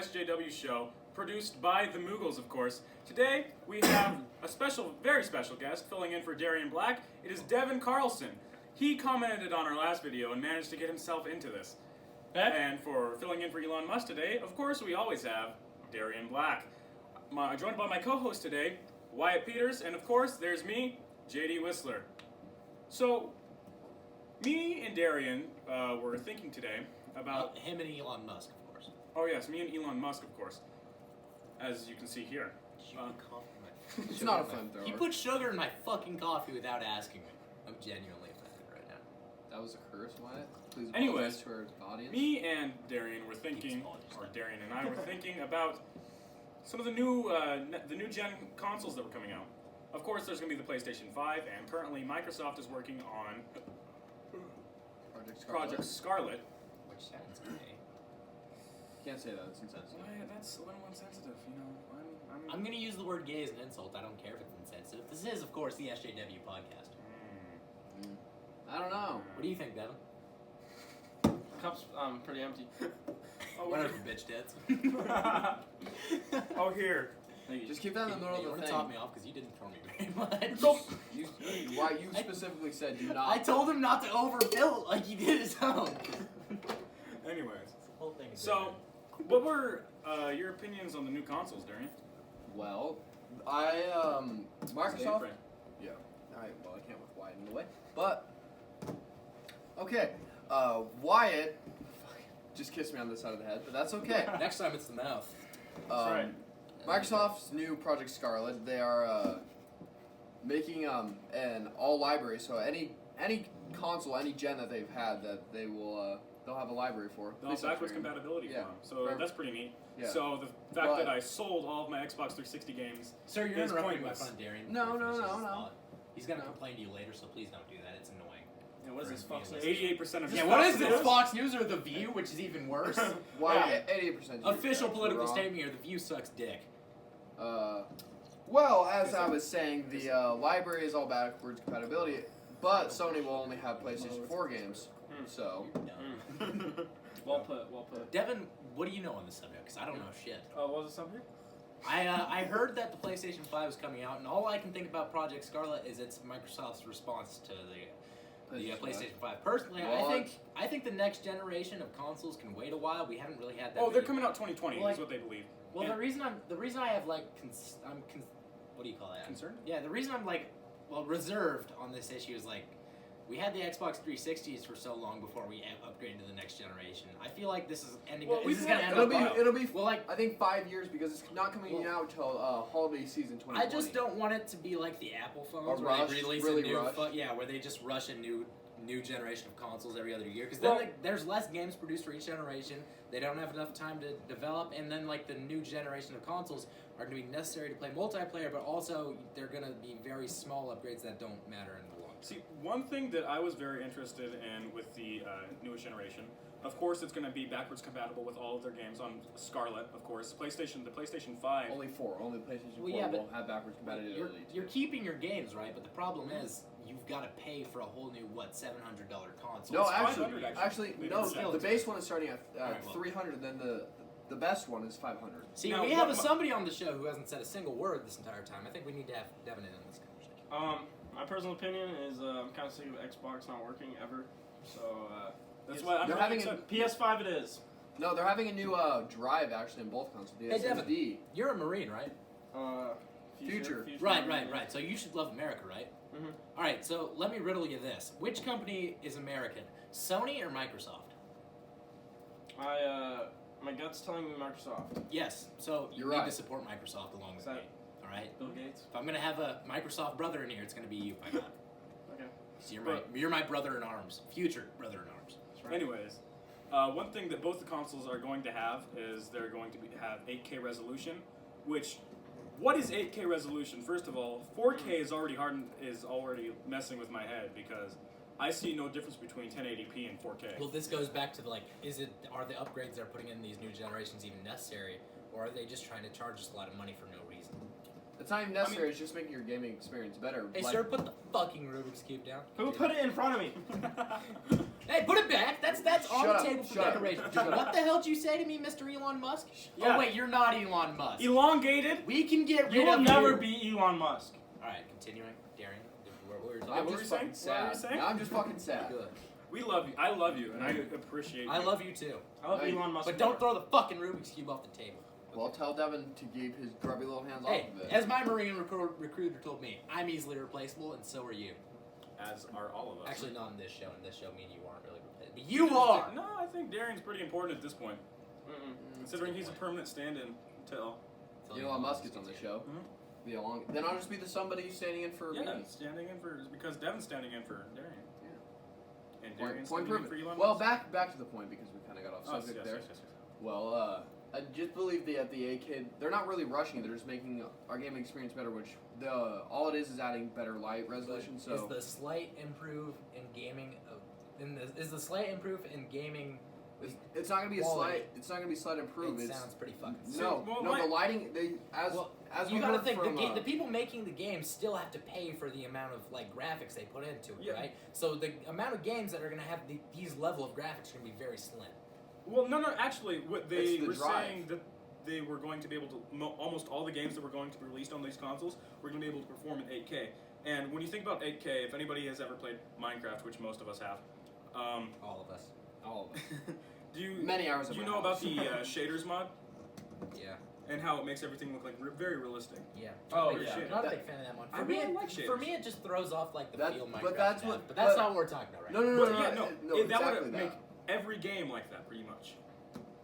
SJW Show, produced by the Mooguls, of course. Today, we have a special, very special guest filling in for Darian Black. It is Devin Carlson. He commented on our last video and managed to get himself into this. And for filling in for Elon Musk today, of course, we always have Darian Black. Joined by my co-host today, Wyatt Peters, and of course, there's me, JD Whistler. So, me and Darian were thinking today about... him and Elon Musk, of course. Oh yes, me and Elon Musk, of course. As you can see here. It's not a flamethrower. You put sugar in my fucking coffee without asking me. I'm genuinely offended right now. That was a curse, Wyatt. Please Anyways, to our audience. Me and Darian were thinking, or Darian and I were thinking about some of the new gen consoles that were coming out. Of course, there's going to be the PlayStation 5, and currently Microsoft is working on Project Scarlet. Which sounds gay. Can't say that, it's insensitive. That's a little insensitive, you know. I'm going to use the word gay as an insult. I don't care if it's insensitive. This is, of course, the SJW podcast. I don't know. What do you think, Devin? Cup's pretty empty. Whatever, bitch tits. Oh, here. Just keep that in the middle You of want the to thing. top me off because you didn't throw me very much. Why you specifically said do not. I told him not to overfill it like he did his own. Anyways. The whole thing is So, what were your opinions on the new consoles, Darian? Well, Microsoft. Yeah. Alright, well, I can't with Wyatt in the way. But, okay. Wyatt just kissed me on this side of the head, but that's okay. Next time it's the mouth. That's right. Microsoft's new Project Scarlet, they are making an all library, so any console, any gen that they've had that they'll have a library for. No, backwards compatibility for them. So that's pretty neat. Yeah. So the fact that I sold all of my Xbox 360 games Sir, you're is interrupting my pointless. friend Darian. No. He's going to complain to you later, so please don't do that. It's annoying. Yeah, what is this, Fox News? 88% of Yeah, what is this? Fox News or The View, which is even worse? Why? 80%. Official political statement here, The View sucks dick. Well, as I was saying, the library is all backwards compatibility, but Sony will only have PlayStation 4 games. So. Well put. Devin, what do you know on this subject? Because I don't know shit. What was the subject? I heard that the PlayStation 5 is coming out, and all I can think about Project Scarlet is it's Microsoft's response to the PlayStation 5. Personally, Well, I think the next generation of consoles can wait a while. We haven't really had that. Oh, they're coming out 2020 Well, is what they believe. Well, And the reason I have what do you call that? Concerned? Yeah, the reason I'm reserved on this issue is we had the Xbox 360s for so long before we upgraded to the next generation. I feel like this is ending. Well, this is gonna end up. It'll be. Well, I think 5 years because it's not coming out until holiday season 2020. I just don't want it to be like the Apple phones, where they release a new where they just rush a new generation of consoles every other year. Because then there's less games produced for each generation. They don't have enough time to develop, and then the new generation of consoles are going to be necessary to play multiplayer, but also they're going to be very small upgrades that don't matter in the long run. See, one thing that I was very interested in with the newest generation, of course, it's going to be backwards compatible with all of their games on Scarlet, of course. the PlayStation 5. Only PlayStation 4 yeah, will have backwards compatibility. You're keeping your games, right? But the problem is you've got to pay for a whole new $700 console. No, $500 actually, no. The base one is starting at $300. Then the best one is $500. See, now, we have somebody on the show who hasn't said a single word this entire time. I think we need to have Devin in on this conversation. My personal opinion is I'm kind of sick of Xbox not working ever. So That's why they're having PS5 it is. No, they're having a new drive actually in both consoles. The Hey, SSD. Devin, you're a Marine, right? Future. Right. So you should love America, right? Mm-hmm. All right, so let me riddle you this. Which company is American, Sony or Microsoft? My gut's telling me Microsoft. Yes, so you You're need right. to support Microsoft along with Is that me. All right? Bill Gates? If I'm going to have a Microsoft brother in here, it's going to be you, my God. Okay. So you're my brother in arms. Future brother in arms. That's right. Anyways, one thing that both the consoles are going to have is they're going to have 8K resolution, which, what is 8K resolution? First of all, 4K is already messing with my head because I see no difference between 1080p and 4K. Well, this goes back to are the upgrades they're putting in these new generations even necessary, or are they just trying to charge us a lot of money for no reason? It's not even necessary. It's just making your gaming experience better. Hey, sir, put the fucking Rubik's Cube down. Who put it in front of me? Hey, put it back. That's on Shut the up, table for shut up, decoration. shut up. What the hell did you say to me, Mr. Elon Musk? Yeah. Oh wait, you're not Elon Musk. Elongated. We can get rid You will of never you. be Elon Musk. All right, continuing. Darian, what were we Yeah, talking what about? were you saying? What were you saying? I'm just fucking sad. Good. We love you. I love you, and I appreciate you. I love you too. I love Hey, Elon Musk. But don't throw the fucking Rubik's Cube off the table. Well, tell Devin to keep his grubby little hands Hey, off of it. as my Marine recruiter told me, I'm easily replaceable, and so are you. As are all of us. Actually, not in this show. In this show, me and you aren't really replaceable. But you are! No, I think Darian's pretty important at this point, considering he's a permanent stand-in until. Elon Musk is on the show. Mhm. Be along. Then I'll just be the somebody standing in for Yeah, me. standing in for because Devin's standing in for Darian. Yeah. And Darian's Point standing in proven. for Elon Well, Musk. back to the point because we kind of got off Oh, subject yes, there. yes. Well, I just believe the A-Kid, they're not really rushing it. They're just making our gaming experience better, which all it is adding better light resolution. Is So the slight improve in gaming? Is the slight improve in gaming? it's not gonna be quality? a slight. It's not gonna be slight improve. It it's sounds pretty fucking. See, no, well, no. my- The lighting, as You we gotta heard think from, the people making the game still have to pay for the amount of like graphics they put into it, Yeah. right? So the amount of games that are gonna have these level of graphics are gonna be very slim. Well, no. Actually, what they It's the were drive. saying that they were going to be able to almost all the games that were going to be released on these consoles were going to be able to perform in 8K. And when you think about 8K, if anybody has ever played Minecraft, which most of us have, All of us. do you Many hours do at you my know about house. the shaders mod Yeah. and how it makes everything look like very realistic? Yeah. Oh, Big yeah. fan. Not a That- big fan of that one. I For me, really it, like for shaders. me, it just throws off like the That- feel but Minecraft that's has. what- But that's but- not what we're talking about right No, now. no, no, But no, yeah, no, no, no, that exactly would make every game like that, pretty much.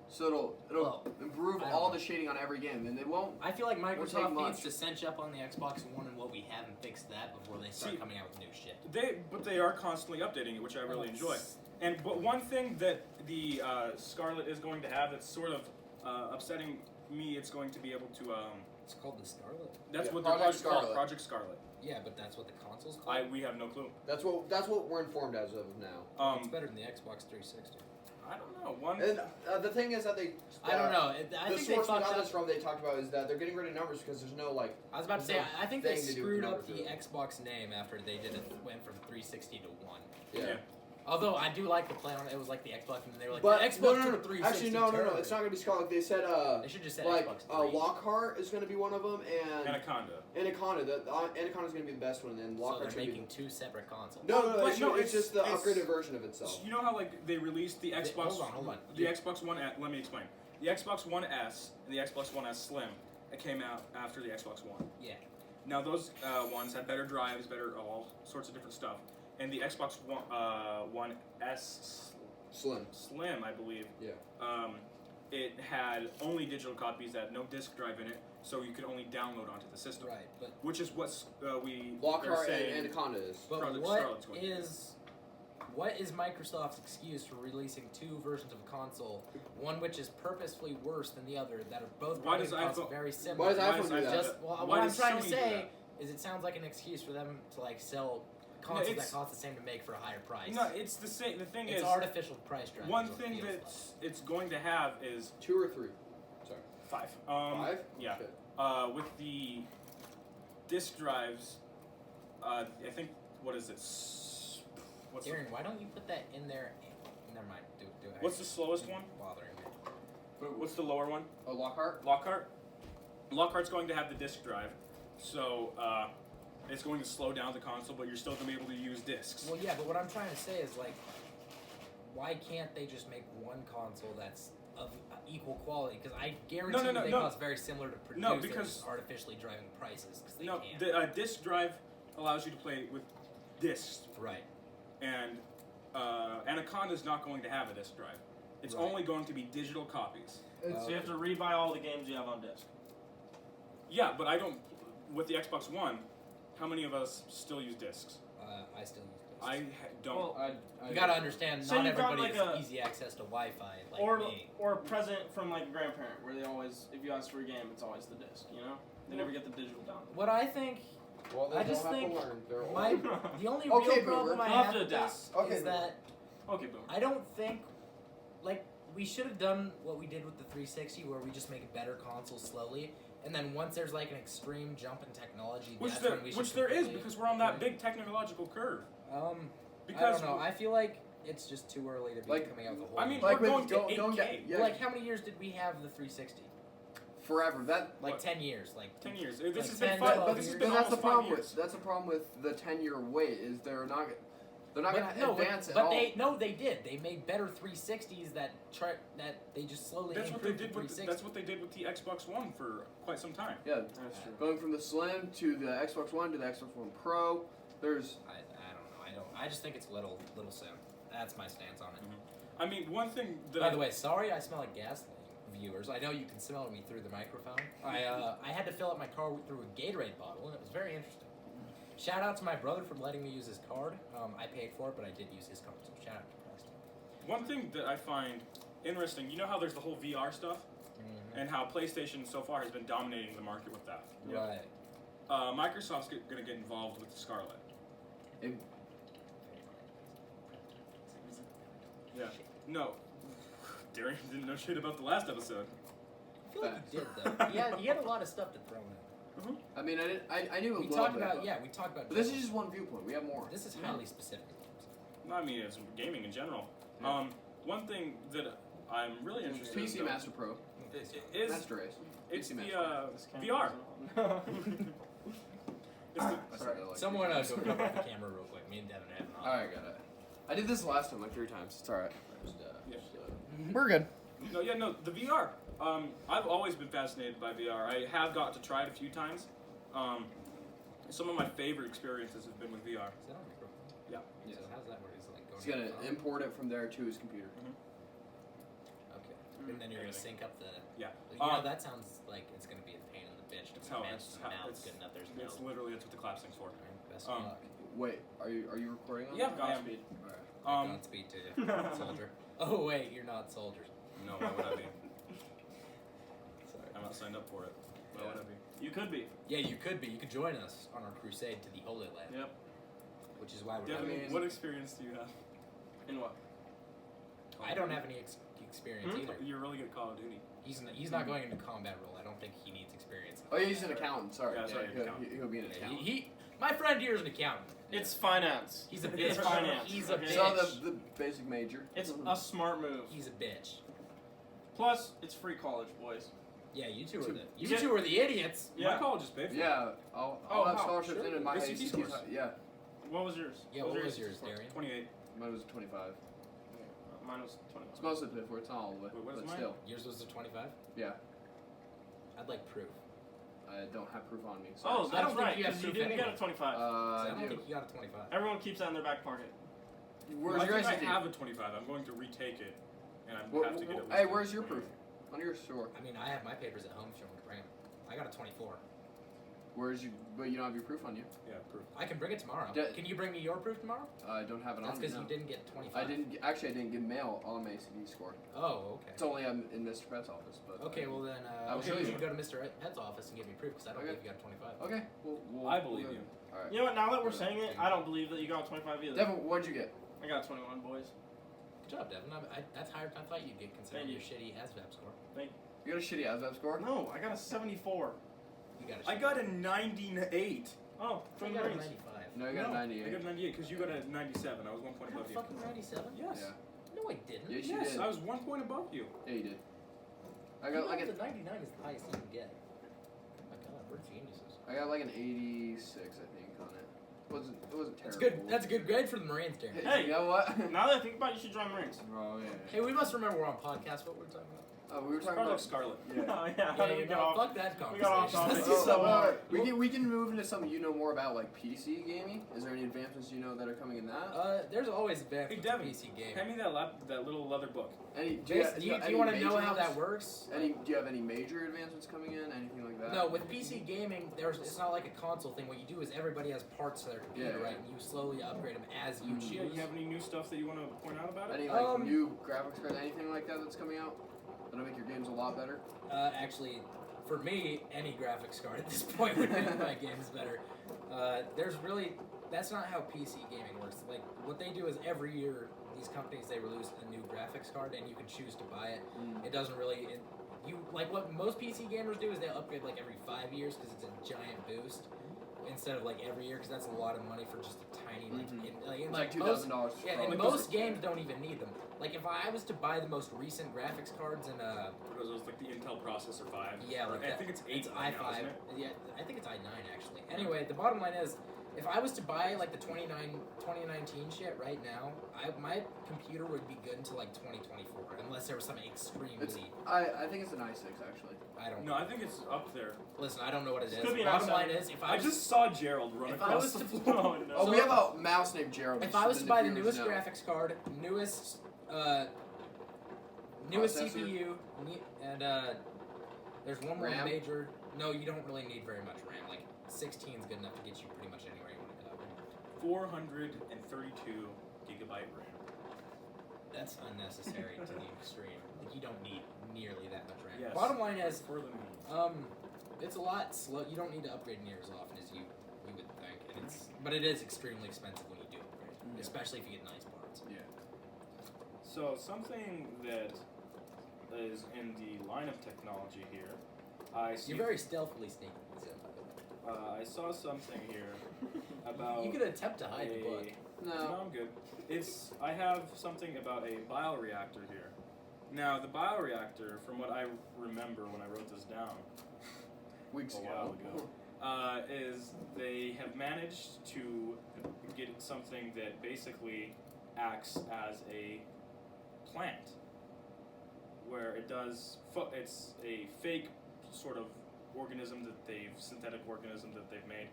So it'll Well, improve I don't all know. the shading on every game, and it won't. I feel like take Microsoft much. needs to cinch up on the Xbox One and what we have and fix that before they start See, coming out with new shit. But they are constantly updating it, which I really enjoy. But one thing that the Scarlet is going to have that's sort of upsetting me, it's going to be able to. It's called the Scarlet. That's Yeah, what the Project project called, Scarlet. Project Scarlet. Yeah, but that's what the console's called. We have no clue. That's what we're informed as of now. It's better than the Xbox 360. I don't know. One. And the thing is that they. I don't know. I The think they source we fucked got up. this from, they talked about, is that they're getting rid of numbers because there's no like. I was about to say, There's no I think they thing to do with screwed the up numbers, the really. Xbox name after they went from 360 to 1. Yeah. Although I do like the play on it. It was like the Xbox, and they were like, But the Xbox no, to the 360. Actually, no. turn. It's not gonna be Scarlet. They said They should just say like Xbox 3. Lockhart is gonna be one of them, and Anaconda. Anaconda. Anaconda's gonna be the best one, and So Lockhart they're should be. making two separate consoles. No, But it's just the it's- upgraded version of itself. You know how like they released the Xbox. Hold on. The Xbox One. Let me explain. The Xbox One S and the Xbox One S Slim. It came out after the Xbox One. Yeah. Now those ones had better drives, better all sorts of different stuff. And the Xbox One S Slim. I believe. Yeah. It had only digital copies that had no disk drive in it, so you could only download onto the system. Right, but Which is what we are Lockhart and saying. Anaconda is. but Project what Scarlet's going to be. what is Microsoft's excuse for releasing two versions of a console, one which is purposefully worse than the other, that are both Why probably does consoles iPhone- very similar? Why does Why iPhone does do that? Just Why what I'm does trying to Sony do say is it sounds like an excuse for them to like sell consoles it's- that cost the same to make for a higher price. No, it's the same. The thing It's is, artificial price driving. one is what it thing feels that it's going to have is 2 or 3. Sorry. 5. 5? Yeah. Shit. With the disk drives, I think what is it? What's Aaron, why don't you put that in there? Never mind. Do it. What's the slowest one? Bothering me. What's the lower one? Oh, Lockhart? Lockhart. Lockhart's going to have the disk drive, so it's going to slow down the console, but you're still going to be able to use discs. Well, yeah, but what I'm trying to say is like, why can't they just make one console that's of equal quality? Because I guarantee No, they no. cost very similar to produce. No, they're because- just artificially driving prices because they No, can't. the disk drive allows you to play with discs, Right. and Anaconda's not going to have a disk drive. It's Right. only going to be digital copies. So you have to rebuy all the games you have on disc. Yeah, but I don't. With the Xbox One, how many of us still use discs? I still use this. Don't. Well, You gotta understand, Say not you've got, everybody like, has a- easy access to Wi-Fi like or me. or a present from like a grandparent where they always, if you ask for a game, it's always the disc. You know, they never get the digital download. What I think, Well, they I don't just have think to learn. They're my old. the only Okay, real problem Boomer. I You'll have have to with adapt. this Okay, is Boomer. that Okay, boom. I don't think, like, we should have done what we did with the 360, where we just make a better console slowly, and then once there's like an extreme jump in technology, Which that's when we should there is completely- because we're on that big technological curve. I Because don't know. I feel like it's just too early to be Like, coming out with a whole. I mean, Like we're with going to going 8K. down- yeah. like how many years did we have the 360? Forever. That. Like What? 10 years. Like 10 years. Like This has 10, been 12 5. But, This has but been that's the almost 5 problem years. with the 10-year wait is they're not going to advance at but all. they did. They made better 360s that they just slowly That's what they improved did the with 360. that's what they did with the Xbox One for quite some time. Yeah, That's true. going from the Slim to the Xbox One to the Xbox One Pro. There's I don't know. I just think it's little soon. That's my stance on it. I mean, one thing that By the way, sorry I smell like gasoline, viewers. I know you can smell me through the microphone. I had to fill up my car through a Gatorade bottle, and it was very interesting. Shout out to my brother for letting me use his card. I paid for it, but I did use his card, so shout out to Preston. one thing that I find interesting, you know how there's the whole VR stuff, and how PlayStation so far has been dominating the market with that. Right. Microsoft's going to get involved with the Scarlet. it, Yeah. No. Darian didn't know shit about the last episode. I feel like he did, though. He had a lot of stuff to throw in. I mean, I knew a We little talked bit, about, but- yeah, we talked about... But this is just one viewpoint. We have more. This is highly specific. I mean, it's gaming in general. Yeah. One thing that I'm really interested in PC though, Master Pro. is Master Race. it's PC the Master. This VR. camera's It's the, I said Sorry. that like Someone 3 times. go cover up the camera real quick. Me and Devin have it on. Alright, got it. I did this last time like 3 times. It's alright. yeah. We're good. No, the VR. I've always been fascinated by VR. I have got to try it a few times. Some of my favorite experiences have been with VR. Is that on microphone? Yeah. So how's that work? Is it like going He's gonna to the phone? import it from there to his computer. Okay. And then you're going to Everything. sync up the... Yeah. You know, that sounds like it's going to be a pain in the bitch to It's how manage the mouth it's, good enough. There's no... it's literally that's what the clapping's for. Best um, of luck. Wait, are you recording on Yeah, that? I am. Godspeed. Alright. Godspeed to you, soldier. Oh, wait, you're not soldiers. No, why would I be? Sorry. I'm not signed up for it. Why would I be? You could be. Yeah, you could be. You could join us on our crusade to the Holy Land. Yep. Which is why we're... Devin, mean- what experience do you have? In what? I don't have any experience either. You're really good at Call of Duty. He's not going into combat role. I don't think he needs experience. Oh, yeah, he's an accountant. Sorry. Yeah, sorry, he'll, accountant. he'll be an Yeah, accountant. my friend here is an accountant. It's finance. He's a It's bitch. finance. He's a Okay. bitch. So the basic major. It's a smart move. He's a bitch. Plus, it's free college, boys. Yeah, you two are the You two are the idiots. My Yeah. college is paid for. Yeah, I'll Oh, have wow, scholarships sure. in my ACT ACT. scores. Yeah, What was yours? Yeah, what was yours, Darian? 28. mine was 25. Mine was 21. It's mostly paid for. It's not all the way, Wait, what is but mine? still, Yours was a 25? yeah. I'd like proof. I don't have proof on me. Oh, Sorry. I that's don't think right. you have Because you proof didn't get a anyway. 25. I I don't do. think you got a 25. Everyone keeps that in their back pocket. Where's I your think ACT? I have a 25. I'm going to retake it, and I have to get it. Hey, where's your proof? On your store. I mean, I have my papers at home if you want to bring them. I got a 24. Where's your? But you don't have your proof on you. Yeah, proof. I can bring it tomorrow. Da- Can you bring me your proof tomorrow? I don't have it That's on me. because No. you didn't get 25. I didn't. Actually, I didn't get mail on my ACT score. Oh, okay. It's only in Mr. Pett's office. But Okay, well then, I'll show you you. can go to Mr. Pett's office and give me proof because I don't Okay. believe you got a 25. Okay. We'll I believe we'll you. All right. You know what? Now that we're saying it, I don't believe that you got a 25 either. Devin, what'd you get? I got a 21, boys. Good job, Devin. That's higher than I thought you'd get considering your Thank shitty ASVAB score. You got a shitty ASVAB score? No, I got a 74. You got a I shitty- got a 98. Oh, I from the got a Marines. 95. No, you got a I 98. got a 98 because you got a 97. I was 1 I point got a above you. fucking 97? Yes. Yeah. No, I didn't. Yes, you Yes, did. I was 1 point above you. Yeah, you did. I You got know like the an 99 is the highest you can get. Oh my god, we're geniuses. I got like an 86, I think, on it. It wasn't That's terrible. good. That's a good grade for the Marines, Darren. Hey, you know what? Now that I think about it, you should join Marines. Oh yeah. Hey, we must remember we're on podcast. What we're talking about? We were talking Project about Scarlet. Yeah. Oh, yeah. Yeah, How do we you get know, off? fuck that we got off conversation. topic. Let's do So, some we can move into something you know more about, like PC gaming. Is there any advancements you know that are coming in that? There's always Hey, advancements Devin, in PC gaming. hand me that little leather book. Any? Jason, do you want to know how that works? Do you have any major advancements coming in? Anything like that? No, with PC gaming, it's not like a console thing. What you do is everybody has parts to their computer, Yeah. right? And you slowly upgrade them as you choose. Yeah, you have any new stuff that you want to point out about it? Any new graphics cards, anything like that that's coming out that'll make your games a lot better? Actually, for me, any graphics card at this point would make my games better. That's not how PC gaming works. Like, what they do is every year, these companies, they release a new graphics card, and you can choose to buy it. It doesn't really, what most PC gamers do is they'll upgrade like every 5 years because it's a giant boost. instead of like every year, because that's a lot of money for just a tiny like $2,000. Yeah, and most games don't even need them. Like if I was to buy the most recent graphics cards and those like the Intel processor 5. Yeah, like I think it's 8 i5. now, isn't it? Yeah, I think it's i9 actually. Anyway, the bottom line is, if I was to buy like the 2019 shit right now, my computer would be good until like 2024, unless there was some extreme leap. I think it's an i6 actually. I don't know. No, I think it's up there. Listen, I don't know what it is. Could be an Bottom i7. line is, if I I was, just saw Gerald run if I across was the to- floor. Oh, no. Oh, we have a mouse named Gerald. if I was to buy the viewers newest know. graphics card, newest Processor? CPU, and there's one more RAM? major. No, you don't really need very much RAM. Like 16 is good enough to get you pretty much anywhere you want to go. 432 gigabyte RAM. That's unnecessary to the extreme. Like you don't need nearly that much RAM. Yes. Bottom line is, For the moon. it's a lot slow. You don't need to upgrade near as often as you would think, and but it is extremely expensive when you do upgrade, especially if you get nice parts. Yeah. So something that is in the line of technology here, You're very stealthily sneaking these in, by the way. I saw something here about You could attempt to hide the book. No, I'm good. I have something about a bioreactor here. Now, the bioreactor, from what I remember when I wrote this down Weeks a while ago, is they have managed to get something that basically acts as a plant, where it does. It's a fake sort of synthetic organism that they've made,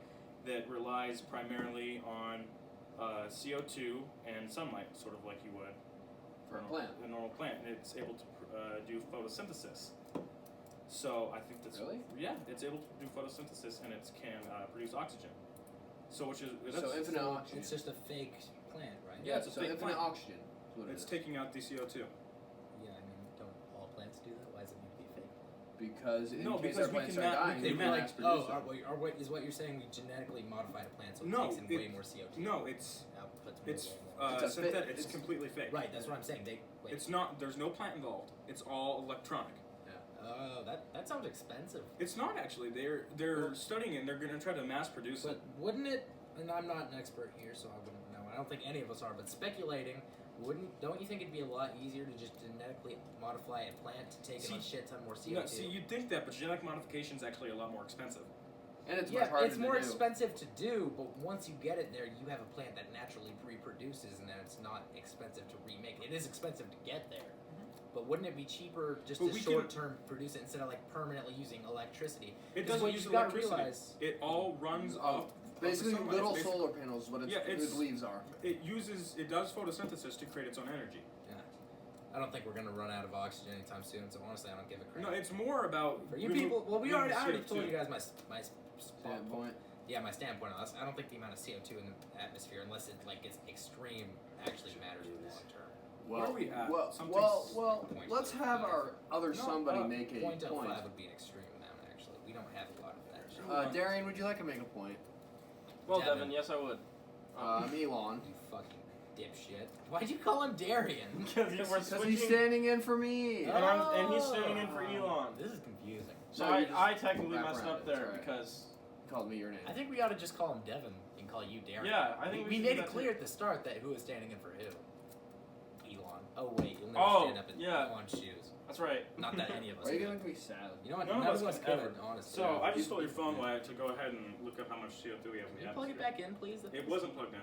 that relies primarily on CO2 and sunlight, sort of like you would For a plant. a normal plant, and it's able to do photosynthesis. So I think that's Really? Yeah, it's able to do photosynthesis, and it can produce oxygen. So Infinite oxygen. It's just a fake plant, right? Yeah, it's a so fake infinite plant. oxygen. Is what it It's is. taking out the CO2. Yeah, I mean, don't all plants do that? Why does it need to be fake? Because in No, case because our we plants can start ma- we dying, can we They can meant like, mass produce them. is what you're saying we genetically modified a plant so it No, takes in it- way more CO2? No, it's Outputs more it's way. It's a synthetic. fake- It's completely fake. Right, that's what I'm saying. Wait. It's not. There's no plant involved. It's all electronic. Oh, that sounds expensive. It's not actually. They're studying it, and they're going to try to mass produce But it. wouldn't it? And I'm not an expert here, so I wouldn't know. I don't think any of us are. But speculating, don't you think it'd be a lot easier to just genetically modify a plant to take in a shit ton more CO2? No, see, you'd think that, but genetic modification is actually a lot more expensive. And it's yeah, much harder it's to more do. expensive to do, but once you get it there, you have a plant that naturally reproduces, and then it's not expensive to remake. It is expensive to get there, but wouldn't it be cheaper just But to we short term produce it instead of like permanently using electricity? It Because doesn't what use you've got to electricity. realize, It all runs off. Basically, of the sunlight. little It's basic- solar panels, what its leaves are. It does photosynthesis to create its own energy. I don't think we're gonna run out of oxygen anytime soon. So honestly, I don't give a crap. No, it's more about For you people, well, I already CO2. told you guys my Standpoint. Yeah, my standpoint on this. I don't think the amount of CO2 in the atmosphere, unless it like gets extreme, actually matters in the long term. Where are we at? Well, Point let's have our other somebody make a 0.05 point. would be an extreme amount, actually. We don't have a lot of that. Darian, would you like to make a point? Well, Devin. Devin, yes, I would. I'm Elon. You fucking dipshit. Why'd you call him Darian? Because we're Because switching, he's standing in for me. and he's standing in for Elon. This is confusing. So No, you just I technically wrap messed around up it, there it's alright. because He called me your name. I think we ought to just call him Devin and call you Darian. yeah, I think we should made do it that clear too. at the start that who was standing in for who. Elon. Oh wait, you'll never Oh, stand up in yeah. Elon's shoes. That's right. Not that any of us Why are you could. gonna make me sad? You know what? None of None us of us could could, ever. honestly. So I just stole your phone, Wyatt, to go ahead and look up how much CO2 we have in Can the you plug it atmosphere. back in, please? It wasn't plugged in.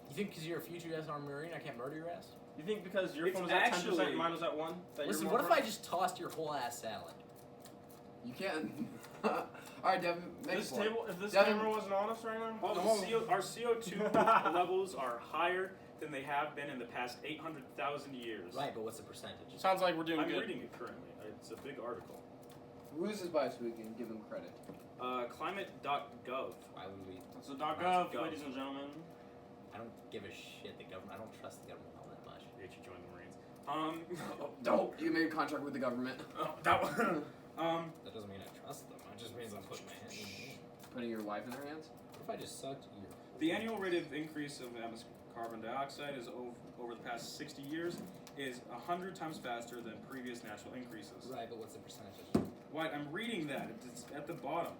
You think because you're a future U.S. Army Marine, I can't murder your ass? You think because your It's phone was at 10% actually- and mine was at 1? That Listen, you're what more if I burnt? just tossed your whole ass salad? You can't. Alright, Devin, make This a point. table, if this Devin- camera wasn't on us right now? Our CO2 levels are higher than they have been in the past 800,000 years. Right, but what's the percentage? Sounds like we're doing I'm good. reading it currently. It's a big article. Who's his bias so we can give him credit? Climate.gov. Why would we? That's a .gov, Gov. ladies and gentlemen. I don't give a shit. The government. I don't trust the government all that much. They should join the Marines. Don't. You made a contract with the government. That one. That doesn't mean I trust them. It just means I'm putting my hand in the air. Putting your wife in their hands? What if I just sucked your? The annual rate of increase of atmospheric carbon dioxide is over the past 60 years is 100 times faster than previous natural increases. Right, but what's the percentage? What? I'm reading that. It's at the bottom.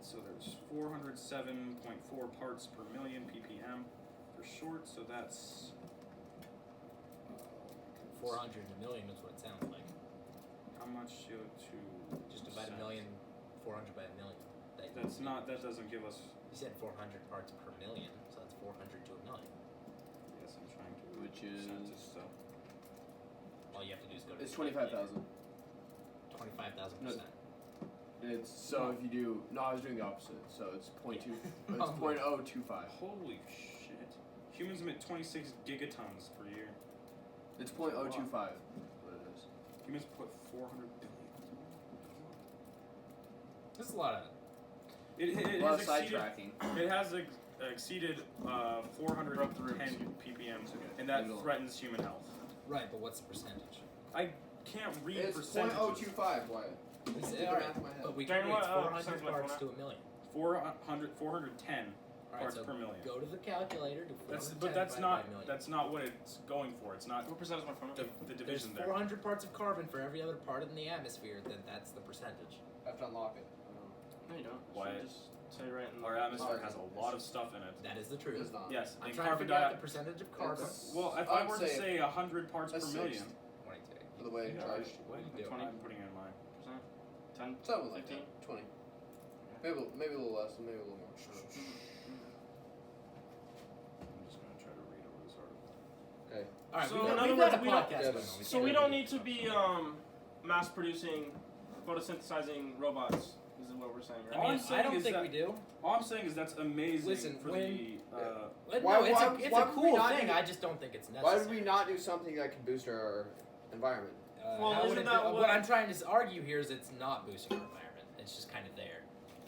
So there's 407.4 parts per million ppm for short. So that's 400 in a million is what it sounds like. how much CO2? Just divide a million, 400 by a million. That's not. That doesn't give us. You said 400 parts per million, so that's 400 to a million. Yes, I'm trying to. Which is All you have to do is go to. it's 25,000. 25,000%. It's so if you do I was doing the opposite. So it's 0.2. It's 0.025. Holy shit! Humans emit 26 gigatons per year. It's 0.025. What it is. Humans put 400 billion. That's a lot of. It A lot of has exceeded. sidetracking. It has exceeded 410 ppm, and that threatens human health. Right, but what's the percentage? I can't read It's percentages. 0.025, Wyatt. It's, Did the alright, math in my head. but we Darren, can what, reach 400 percentage by parts phone to a million. 410 Alright, parts so per million. go to the calculator. Do 410 But that's divided by not a million. that's not what it's going for. It's not What percent is my phone? the There's division there. 400 parts of carbon for every other part in the atmosphere. Then that's the percentage. I have to unlock it. No, you don't. Why? Should just say right in Our the atmosphere has a lot of stuff in it. That is the It truth. is not. Yes, I'm and trying to carbon figure out the dioxide. percentage of carbon. It's- Well, if I'd I were to say say 100 parts a per sixth. million, 22. For the way Yeah, charged. What are you doing? 20? I'm putting it in line. percent. 10. Something like 15? that. 20. Maybe a little less, maybe a little more. I'm just gonna try to read over this article. Okay. All right, So, we've in got other a words, we don't- podcast going on. So So can't we really don't do need to it. be mass producing photosynthesizing robots. Is what we're saying, right? All I'm I mean, saying I don't is think that- we do. All I'm saying is that's amazing Listen, for when- the. But Why- no, it's why- a, it's why a would we cool not thing. do- I just don't think it's Why necessary. did we not do something that can boost our environment? Well, how would isn't it that be- what- what I'm trying to argue here is it's not boosting our environment. It's just kind of there.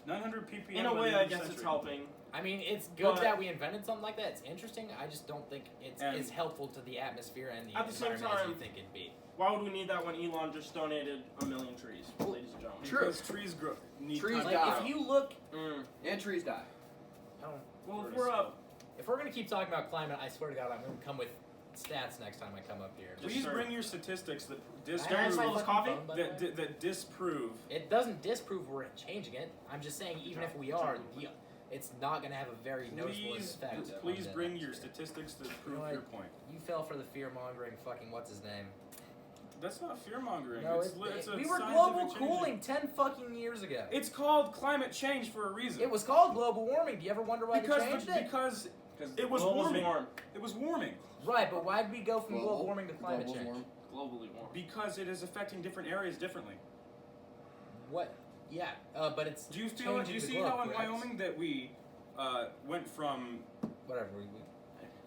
900 ppm. In a by way, the I end of the guess it's century. helping. I mean, it's good But- that we invented something like that. It's interesting. I just don't think it's And- as helpful to the atmosphere and the At the same environment as you time- think it'd be. Why would we need that when Elon just donated 1 million trees, ladies and gentlemen? True. Because trees grow. Need Trees time to die. Like, grow. if you look, And trees die. I don't, Well, if Where we're to up, if we're gonna keep talking about climate, I swear to God, I'm gonna come with stats next time I come up here. Yes, Please sir. bring your statistics that Can I Darren have my spilled his fucking coffee? phone, by the way? that disprove. It doesn't disprove we're changing it. I'm just saying, even if we are, it's not gonna have a very noticeable Please, effect. on please the bring your atmosphere. statistics that prove know what? your point. You fell for the fear mongering. Fucking what's his name? That's not fear mongering. No, it's a we were scientific global change. cooling 10 fucking years ago. It's called climate change for a reason. It was called global warming. Do you ever wonder why because they changed it? because because it was global's warming. warm. It was warming Right, but why did we go from global warming to climate Global change? warm. Globally warm. because it is affecting different areas differently. What? Yeah, but it's. Do you feel? Do changing you the see globe, how in correct? Wyoming that we whatever from Whatever.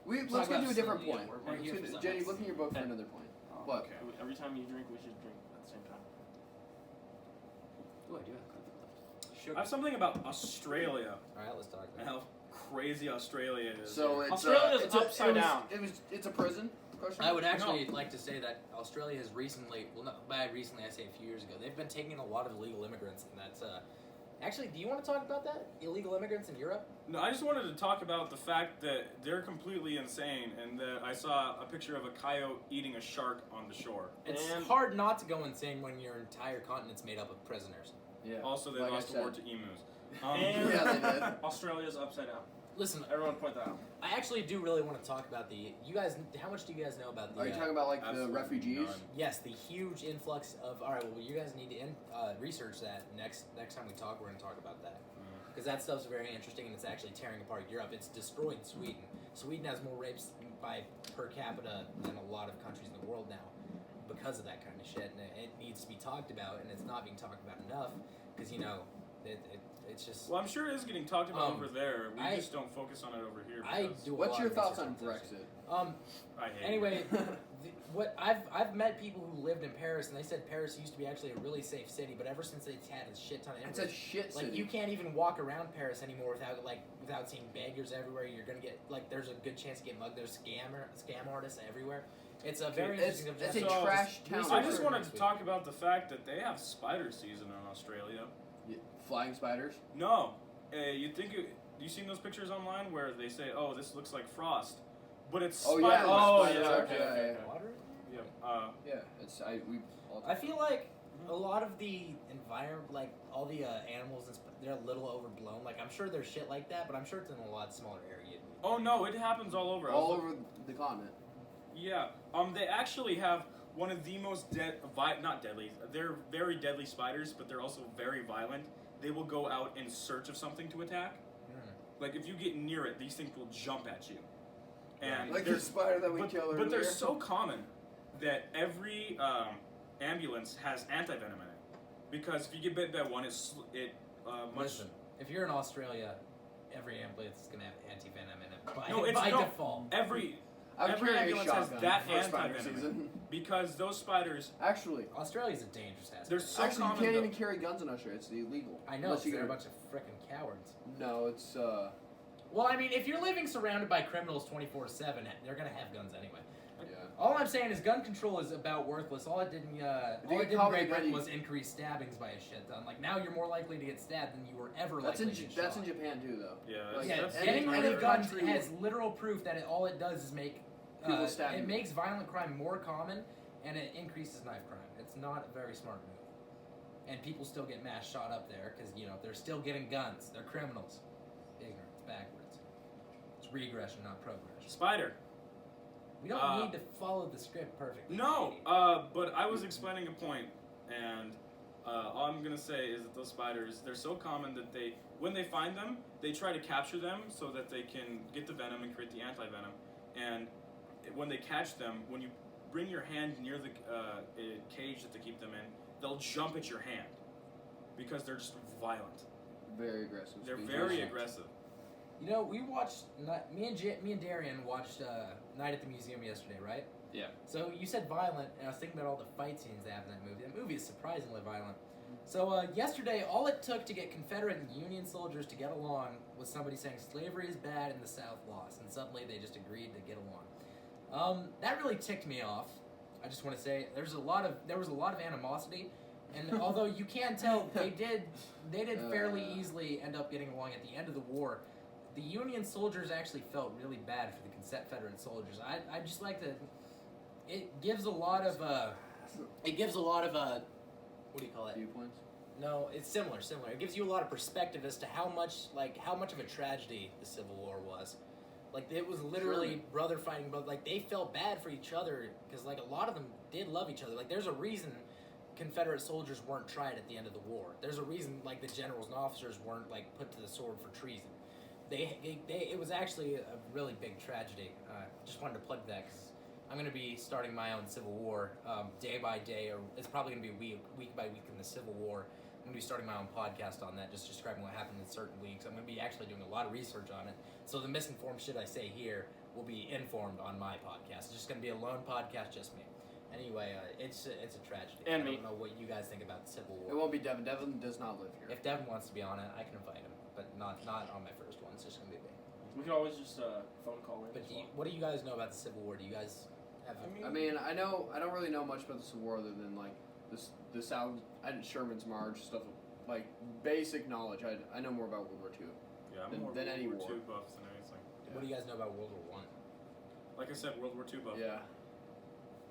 Let's Talk go about to a different slowly, point. we're here for Jenny, something. look in your book for another point. What? Okay. Every time you drink, we should drink at the same time. Oh, I do have I have something about Australia All right, let's talk and about it. how crazy Australia is. So it's Australia's it's upside down. It's a prison. Question? I would actually like to say that Australia has recently, well, not by recently, I say a few years ago, they've been taking a lot of illegal immigrants, and that's actually. Do you want to talk about that? Illegal immigrants in Europe? No, I just wanted to talk about the fact that they're completely insane, and that I saw a picture of a coyote eating a shark on the shore. It's And- hard not to go insane when your entire continent's made up of prisoners. Yeah. Also, they Like I lost the said. war to emus. And Yeah, they did. Australia's upside down. Listen, Everyone point that out. I actually do really want to talk about the. You guys, how much do you guys know about the? Are you talking about like the absolutely refugees? none. Yes, the huge influx of. All right, well, you guys need to research that next time we talk. We're going to talk about that because that stuff's very interesting and it's actually tearing apart Europe. It's destroyed Sweden. Sweden has more rapes by per capita than a lot of countries in the world now because of that kind of shit, and it needs to be talked about, and it's not being talked about enough because it's just. Well, I'm sure it is getting talked about Um, over there. We I- just don't focus on it over here. I because do. A What's lot your of thoughts research on this. Brexit? I hate Anyway, it. what I've met people who lived in Paris, and they said Paris used to be actually a really safe city, but ever since it's had a shit ton of It's a immigrants, shit like city. you can't even walk around Paris anymore without seeing beggars everywhere. You're gonna get there's a good chance to get mugged. There's scam artists everywhere. It's a very It's interesting. a So, trash town. I just for wanted next to week. talk about the fact that they have spider season in Australia. Yeah, flying spiders. No, you seen those pictures online where they say, "Oh, this looks like frost," but it's Oh, spiders. yeah, Oh, spiders, yeah, okay, okay, yeah, okay. yeah. Water. Yeah, Yeah, it's we. All I feel like a lot of the environment, like all the animals, they're a little overblown. Like I'm sure there's shit like that, but I'm sure it's in a lot smaller area. Oh no, it happens all over. All over the continent. Yeah. They actually have one of the most not deadly. They're very deadly spiders, but they're also very violent. They will go out in search of something to attack. Like if you get near it, these things will jump at you. And like the spider that we killed earlier. But they're so common that every ambulance has anti-venom in it. Because if you get bit by one, Listen, if you're in Australia, every ambulance is gonna have anti-venom in it by default. Every ambulance has that anti-venom because those spiders. Actually, Australia's a dangerous ass. They're so actually, common. You can't even carry guns in Australia. It's illegal. I know. They're a bunch of frickin' cowards. No, it's Well, I mean, if you're living surrounded by criminals 24/7, they're gonna have guns anyway. Yeah. All I'm saying is gun control is about worthless. All it did in Great Britain was increase stabbings by a shit ton. Like now you're more likely to get stabbed than you were ever likely to get shot. That's in Japan too, though. Yeah. Like, Getting rid of guns has literal proof that all it does is make people stab. It makes violent crime more common, and it increases knife crime. It's not a very smart move. And people still get mass shot up there because they're still getting guns. They're criminals. Ignorance, backwards. It's regression, not progression. Spider. We don't need to follow the script perfectly. No, but I was explaining a point, and all I'm gonna say is that those spiders, they're so common that when they find them, they try to capture them so that they can get the venom and create the anti-venom. And when they catch them, when you bring your hand near the cage that they keep them in, they'll jump at your hand because they're just violent. Very aggressive. They're very aggressive. We watched. Me and Darian watched Night at the Museum yesterday, right? Yeah. So you said violent, and I was thinking about all the fight scenes they have in that movie. That movie is surprisingly violent. So yesterday, all it took to get Confederate and Union soldiers to get along was somebody saying slavery is bad and the South lost, and suddenly they just agreed to get along. That really ticked me off. I just want to say there was a lot of animosity, and although you can tell they did fairly easily end up getting along at the end of the war. The Union soldiers actually felt really bad for the Confederate soldiers. I just like to. It gives a lot of what do you call it? Viewpoints. No, it's similar. It gives you a lot of perspective as to how much of a tragedy the Civil War was. Like it was literally brother fighting brother. Like they felt bad for each other because like a lot of them did love each other. Like there's a reason Confederate soldiers weren't tried at the end of the war. There's a reason like the generals and officers weren't like put to the sword for treason. It was actually a really big tragedy. Just wanted to plug that because I'm going to be starting my own Civil War day by day, or it's probably going to be week by week in the Civil War. I'm going to be starting my own podcast on that, just describing what happened in certain weeks. I'm going to be actually doing a lot of research on it. So the misinformed shit I say here will be informed on my podcast. It's just going to be a lone podcast, just me. Anyway, it's a tragedy. And I don't know what you guys think about the Civil War. It won't be Devin. Devin does not live here. If Devin wants to be on it, I can invite him, but not on my first one. It's just going to be me. We could always just phone call in. But what do you guys know about the Civil War? Do you guys have? I mean, I don't really know much about the Civil War other than like the South. I did Sherman's March stuff, like basic knowledge. I know more about World War II. Yeah, I'm more than any World War war. II buff than anything. What do you guys know about World War One? Like I said, World War II buff. Yeah.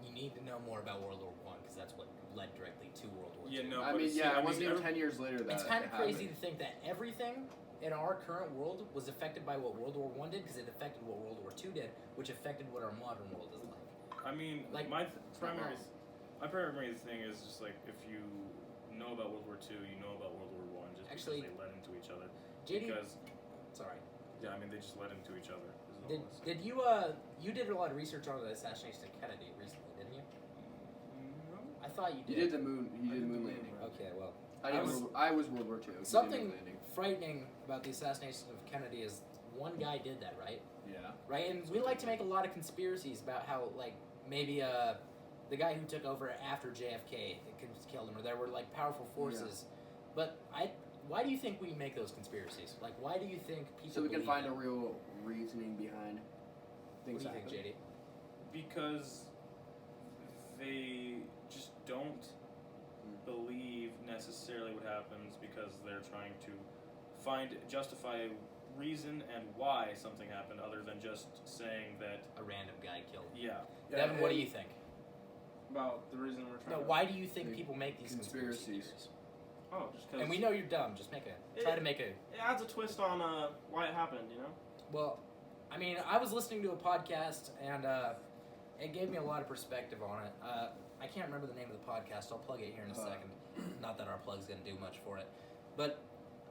You need to know more about World War One because that's what led directly to World War Yeah, II. no. I mean, it wasn't even 10 years later that It's kind of happened. crazy to think that everything in our current world was affected by what World War One did because it affected what World War Two did, which affected what our modern world is like. I mean, Like- my primary thing is just like if you know about World War II, you know about World War One, just Actually, because they led into each other. JD, Because sorry. yeah, I mean they just led into each other. Did you you did a lot of research on the assassination of Kennedy recently, didn't you? No. I thought you He did. did the moon. He did the moon landing. Okay, well. I was World War II. He did Something moon landing. frightening about the assassination of Kennedy is one guy did that, right? Yeah. Right, and we like to make a lot of conspiracies about how, like, maybe the guy who took over after JFK killed him, or there were like powerful forces. Yeah. But why do you think we make those conspiracies? Like, why do you think people? So we can find that? a real reasoning behind things. What do you think, JD? Because they just don't believe necessarily what happens because they're trying to justify reason and why something happened other than just saying that A random guy killed him. yeah. Devin, what do you think? about the reason we're trying. No, why do you think people make these conspiracy Conspiracies. theories? Oh, just because. And we know you're dumb. Just try to make a. It adds a twist on why it happened. You know. Well, I mean, I was listening to a podcast and it gave me a lot of perspective on it. I can't remember the name of the podcast. I'll plug it here in a second. Not that our plug's gonna do much for it, but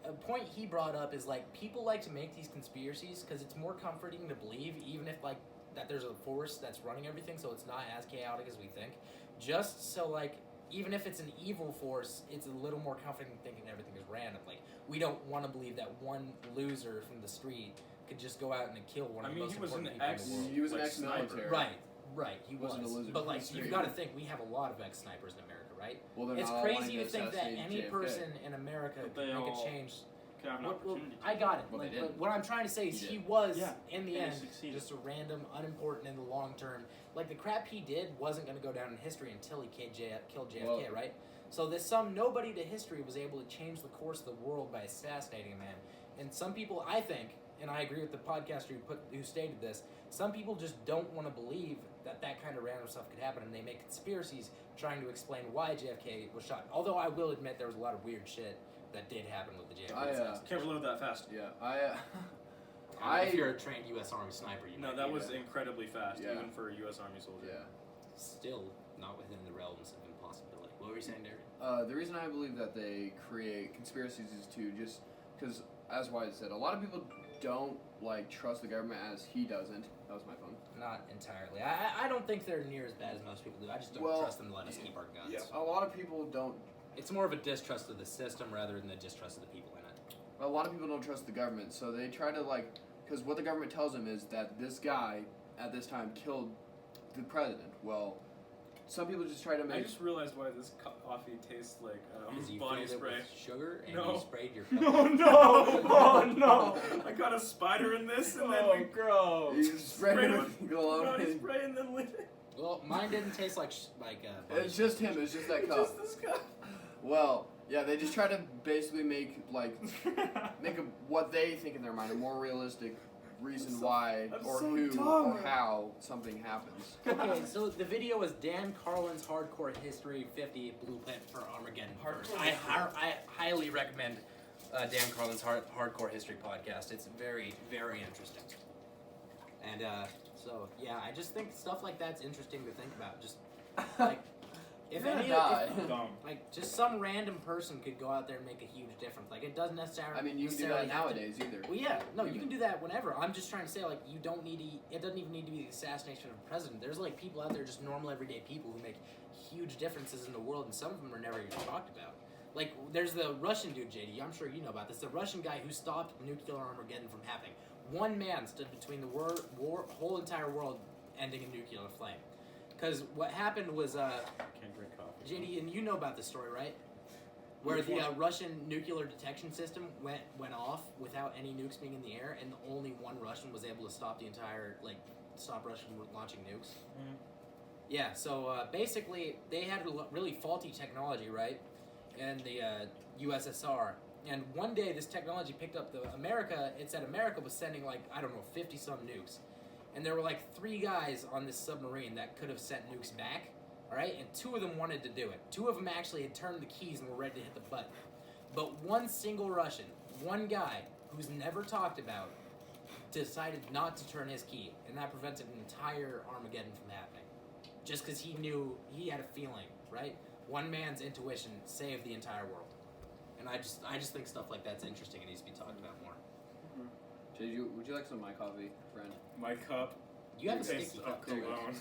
a point he brought up is like people like to make these conspiracies because it's more comforting to believe, even if like that there's a force that's running everything, so it's not as chaotic as we think. Just so like even if it's an evil force, it's a little more comforting than thinking everything is random. Like we don't want to believe that one loser from the street could just go out and kill one of the most important people in the world. He was an ex-military. Right, he wasn't a loser. But like, you've got to think we have a lot of ex-snipers in America, right? Well, it's crazy to think that any person in America could make a change. Could have an opportunity. I got it. Well, like, they didn't. but what I'm trying to say is he was, in the end, succeeded. just a random, unimportant in the long term. Like, the crap he did wasn't going to go down in history until he killed JFK, right? So this some nobody to history was able to change the course of the world by assassinating a man. And some people, I think, and I agree with the podcaster who stated this, some people just don't want to believe that kind of random stuff could happen, and they make conspiracies trying to explain why JFK was shot. Although I will admit there was a lot of weird shit that did happen with the JFK assassination. Can't reload that fast. Yeah, if you're a trained U.S. Army sniper, you No, might that be, was incredibly fast, Yeah. even for a U.S. Army soldier. yeah. still not within the realms of impossibility. What were you saying, Derek? The reason I believe that they create conspiracies is to just because, as Wyatt said, a lot of people don't like trust the government as he doesn't. That was my phone. Not entirely. I don't think they're near as bad as most people do. I just don't trust them to let us keep our guns. Yeah, a lot of people don't. It's more of a distrust of the system rather than a distrust of the people in it. A lot of people don't trust the government, so they try to because what the government tells them is that this guy at this time killed the president. Well, some people just try to make. I just realized why this coffee tastes like You body filled it spray. with sugar and No. you sprayed your cup. Oh no! Oh no! I got a spider in this, and then we gross. You sprayed it with body glove. spray and then lit it. Well, mine didn't taste like It's just him. It's just that cup. Just this cup. Well, yeah, they just try to basically make what they think in their mind a more realistic reason why I'm or so who dumb. or how something happens. Okay, so the video was Dan Carlin's Hardcore History 50 Blueprint for Armageddon. I highly recommend Dan Carlin's Hardcore History podcast. It's very, very interesting. And so, yeah, I just think stuff like that's interesting to think about. Just like, if You're gonna any, die. Dumb. like, just some random person could go out there and make a huge difference. Like, it doesn't necessarily. I mean, you can do necessarily that have to- nowadays either. Well, yeah, no, you can do that whenever. I'm just trying to say, like, you don't need to. It doesn't even need to be the assassination of a president. There's like people out there, just normal everyday people who make huge differences in the world, and some of them are never even talked about. Like, there's the Russian dude, JD. I'm sure you know about this. The Russian guy who stopped nuclear Armageddon from happening. One man stood between the whole entire world ending in nuclear flame. Because what happened was, Can't drink coffee. JD, and you know about this story, right? Where the Russian nuclear detection system went off without any nukes being in the air, and only one Russian was able to stop stop Russia from launching nukes. Mhm. Yeah, so basically they had really faulty technology, right? In the USSR. And one day this technology picked up it said America was sending 50 some nukes. And there were 3 guys on this submarine that could have sent nukes back. Alright, and 2 of them wanted to do it. 2 of them actually had turned the keys and were ready to hit the button. But one single Russian, one guy who's never talked about, decided not to turn his key, and that prevented an entire Armageddon from happening. Just because he knew, he had a feeling, right? One man's intuition saved the entire world. And I just think stuff like that's interesting and needs to be talked about more. JJ, would you like some of my coffee, friend? My cup. You have a tastes sticky of cup. There you go. cologne.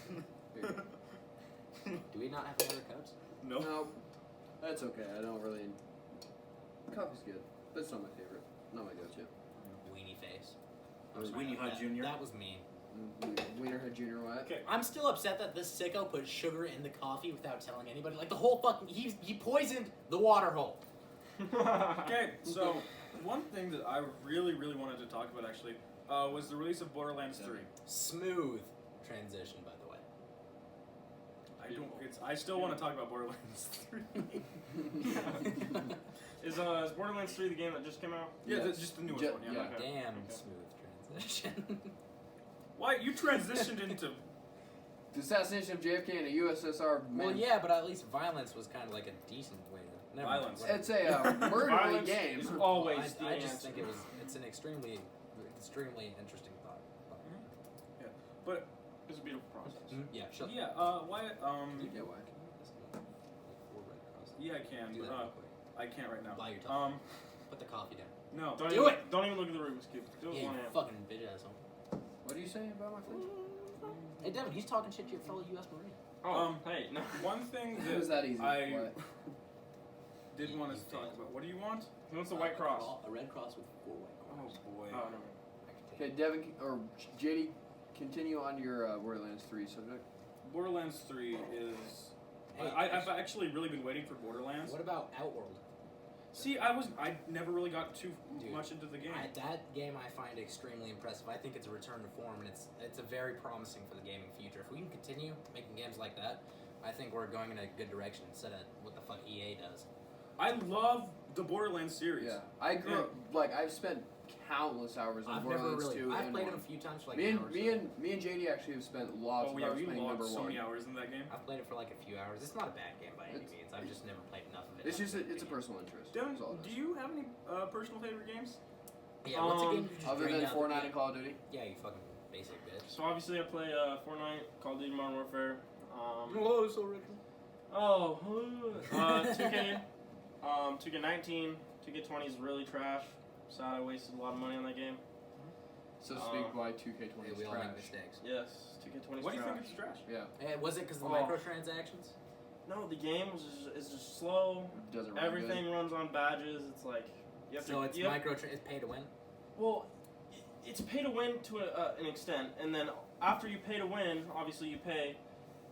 Here you go. Do we not have other cups? No. No, that's okay. I don't really. Coffee's good, but it's not my favorite. Not my go-to. Weenie face. That was Weenie Hut Jr.? That was mean. Wienerhead Junior what? Okay. I'm still upset that this sicko put sugar in the coffee without telling anybody. Like the whole fucking, he poisoned the water hole. Okay, so one thing that I really, really wanted to talk about actually was the release of Borderlands 3. Smooth transition, by the way. I still want to talk about Borderlands 3. Is Borderlands 3 the game that just came out? Yeah, Yes. that's just the newest Yeah, one. Yeah. yeah. Okay. Damn, Okay. smooth transition. Why you transitioned into The assassination of JFK in a USSR. Well, yeah, but at least violence was kind of like a decent way to. Violence. It's a murderly game. Is always the I just answer. think it's an extremely interesting thought. Yeah, but It's a beautiful process. Yeah, shut yeah. Why? Yeah, why? Yeah, I can. Do that real quick. I can't right now. While you're talking. Put the coffee down. No. Don't Do even, it! Don't even look at the Rubik's Cube. Do it Yeah, with one you hand. fucking bitch asshole. What are you saying about my fridge? Hey, Devin, he's talking shit to your fellow U.S. Marine. Oh, hey, no. One thing It was that easy. I What? did want You to talk failed. about. What do you want? He wants the white cross. A red cross with 4 white Oh crosses. boy. Oh, no. Okay, Devin or JD, continue on your Borderlands 3 subject. Borderlands 3 is. Hey, I've actually really been waiting for Borderlands. What about Outworld? See, I never really got too Dude, much into the game. That game I find extremely impressive. I think it's a return to form, and it's a very promising for the gaming future. If we can continue making games like that, I think we're going in a good direction instead of what the fuck EA does. I love the Borderlands series. Yeah, I grew up, like I've spent countless hours on I've never Borderlands really. 2 I've and played it 1. a few times for like Me an hour. and JD actually have spent lots Oh of yeah, hours we playing number logged so 1. many hours in that game. I've played it for like a few hours. It's not a bad game by any It's- means. I've just never played enough of it. It's just it's a personal interest. Devin, That's all it do is. you have any personal favorite games? Yeah, what's a game you just Other drained than out the Fortnite game? and Call of Duty? Yeah, you fucking basic bitch. So obviously I play Fortnite, Call of Duty Modern Warfare. Whoa, so Richard. 2K, 2K19, 2K20 is really trash. So I wasted a lot of money on that game. So speak why 2K20 Yeah, is we all trash. make mistakes. Yes, 2K20 is What do you trash. think it's trash? Yeah, Hey, was it because of the Oh. microtransactions? No, the game is just slow. it doesn't run Everything good. runs on badges. It's like you have So to. it's you have- it's pay to win. Well, it's pay to win to an extent, and then after you pay to win, obviously you pay.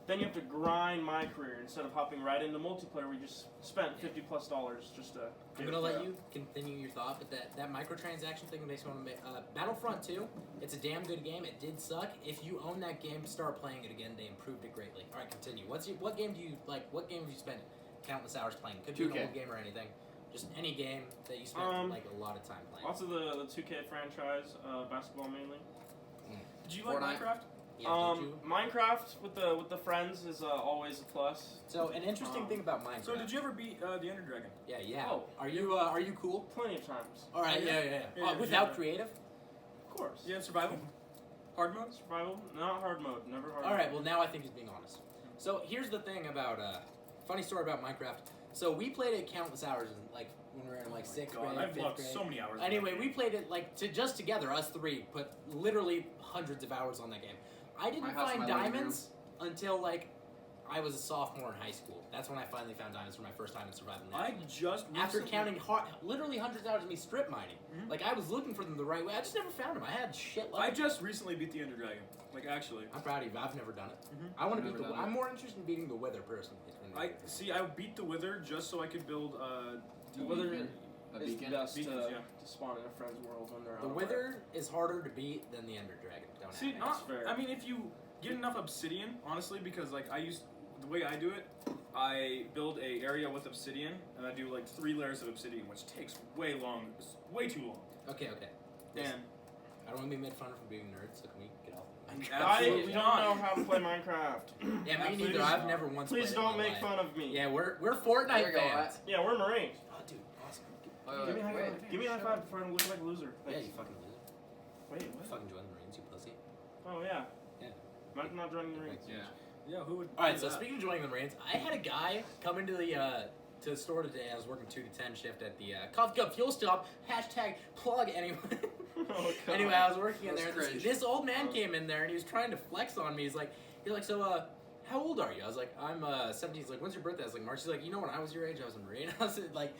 Then you have to grind my career instead of hopping right into multiplayer. We just spent $50+ just to. I'm gonna let you continue your thought, but that microtransaction thing makes me want to make Battlefront 2. It's a damn good game. It did suck. If you own that game, start playing it again. They improved it greatly. All right, continue. What game do you like? What game have you spent countless hours playing? Could be an 2K. old game or anything. Just any game that you spent like a lot of time playing. Also the 2K franchise, basketball mainly. Did you like Fortnite. Minecraft? Yeah, did you? Minecraft with the friends is always a plus. So an interesting thing about Minecraft. So did you ever beat the Ender Dragon? Yeah, yeah. Oh. Are you cool? Plenty of times. All right, yeah. Yeah, Without yeah. creative. Of course. Yeah, survival. Hard mode. Survival, not hard mode, never hard All mode. right, well now I think he's being honest. So here's the thing about funny story about Minecraft. So we played it countless hours in, like when we were in like sixth God, grade, I've fifth logged grade. so many hours. in Anyway, that we game. played it like just together, us three, put literally hundreds of hours on that game. I didn't My house, find my living diamonds until like I was a sophomore in high school. That's when I finally found diamonds for my first time in survival. I just After recently- counting literally hundreds of hours of me strip mining. Mhm. Like I was looking for them the right way. I just never found them. I had shit. I just recently beat the Ender Dragon. Like actually. I'm proud of you. I've never done it. Mhm. I want to beat Never the. done it. I'm more interested in beating the Wither personally. I see. I beat the Wither just so I could build The Wither beacon. A is the beacon? best Beacons, to yeah. spawn in a friend's world when they're The out. Wither is harder to beat than the Ender Dragon. Don't See, have not fair. I mean, if you get enough obsidian, honestly, because like the way I do it, I build a area with obsidian, and I do like 3 layers of obsidian, which takes way too long. Okay. Listen, And I don't want to be made fun of for being nerds, so can we get off? I absolutely don't not. know how to play Minecraft. Yeah, me Absolutely neither. I've not. never once. Please played it in don't my make life. fun of me. Yeah, we're There Fortnite you go, fans. Yeah, we're Marines. Oh, dude, awesome. Give me a high wait, five. Give me a high five before I look like a loser. Yeah, Thanks. you fucking loser. Wait, You what? fucking join the Marines, you pussy. Oh yeah. Yeah. Imagine not joining the Marines. Yeah. yeah, who would? All right, do so that? speaking of joining the Marines, I had a guy come into the store today. I was working 2 to 10 shift at the Coffee Cup Fuel Stop. #plug anyway. Oh, God. Anyway, I was working in That's there. And cringe. this old man came in there and he was trying to flex on me. He's like, so how old are you? I was like, I'm 17. He's like, when's your birthday? I was like, March. He's like, you know, when I was your age, I was a Marine. I was like,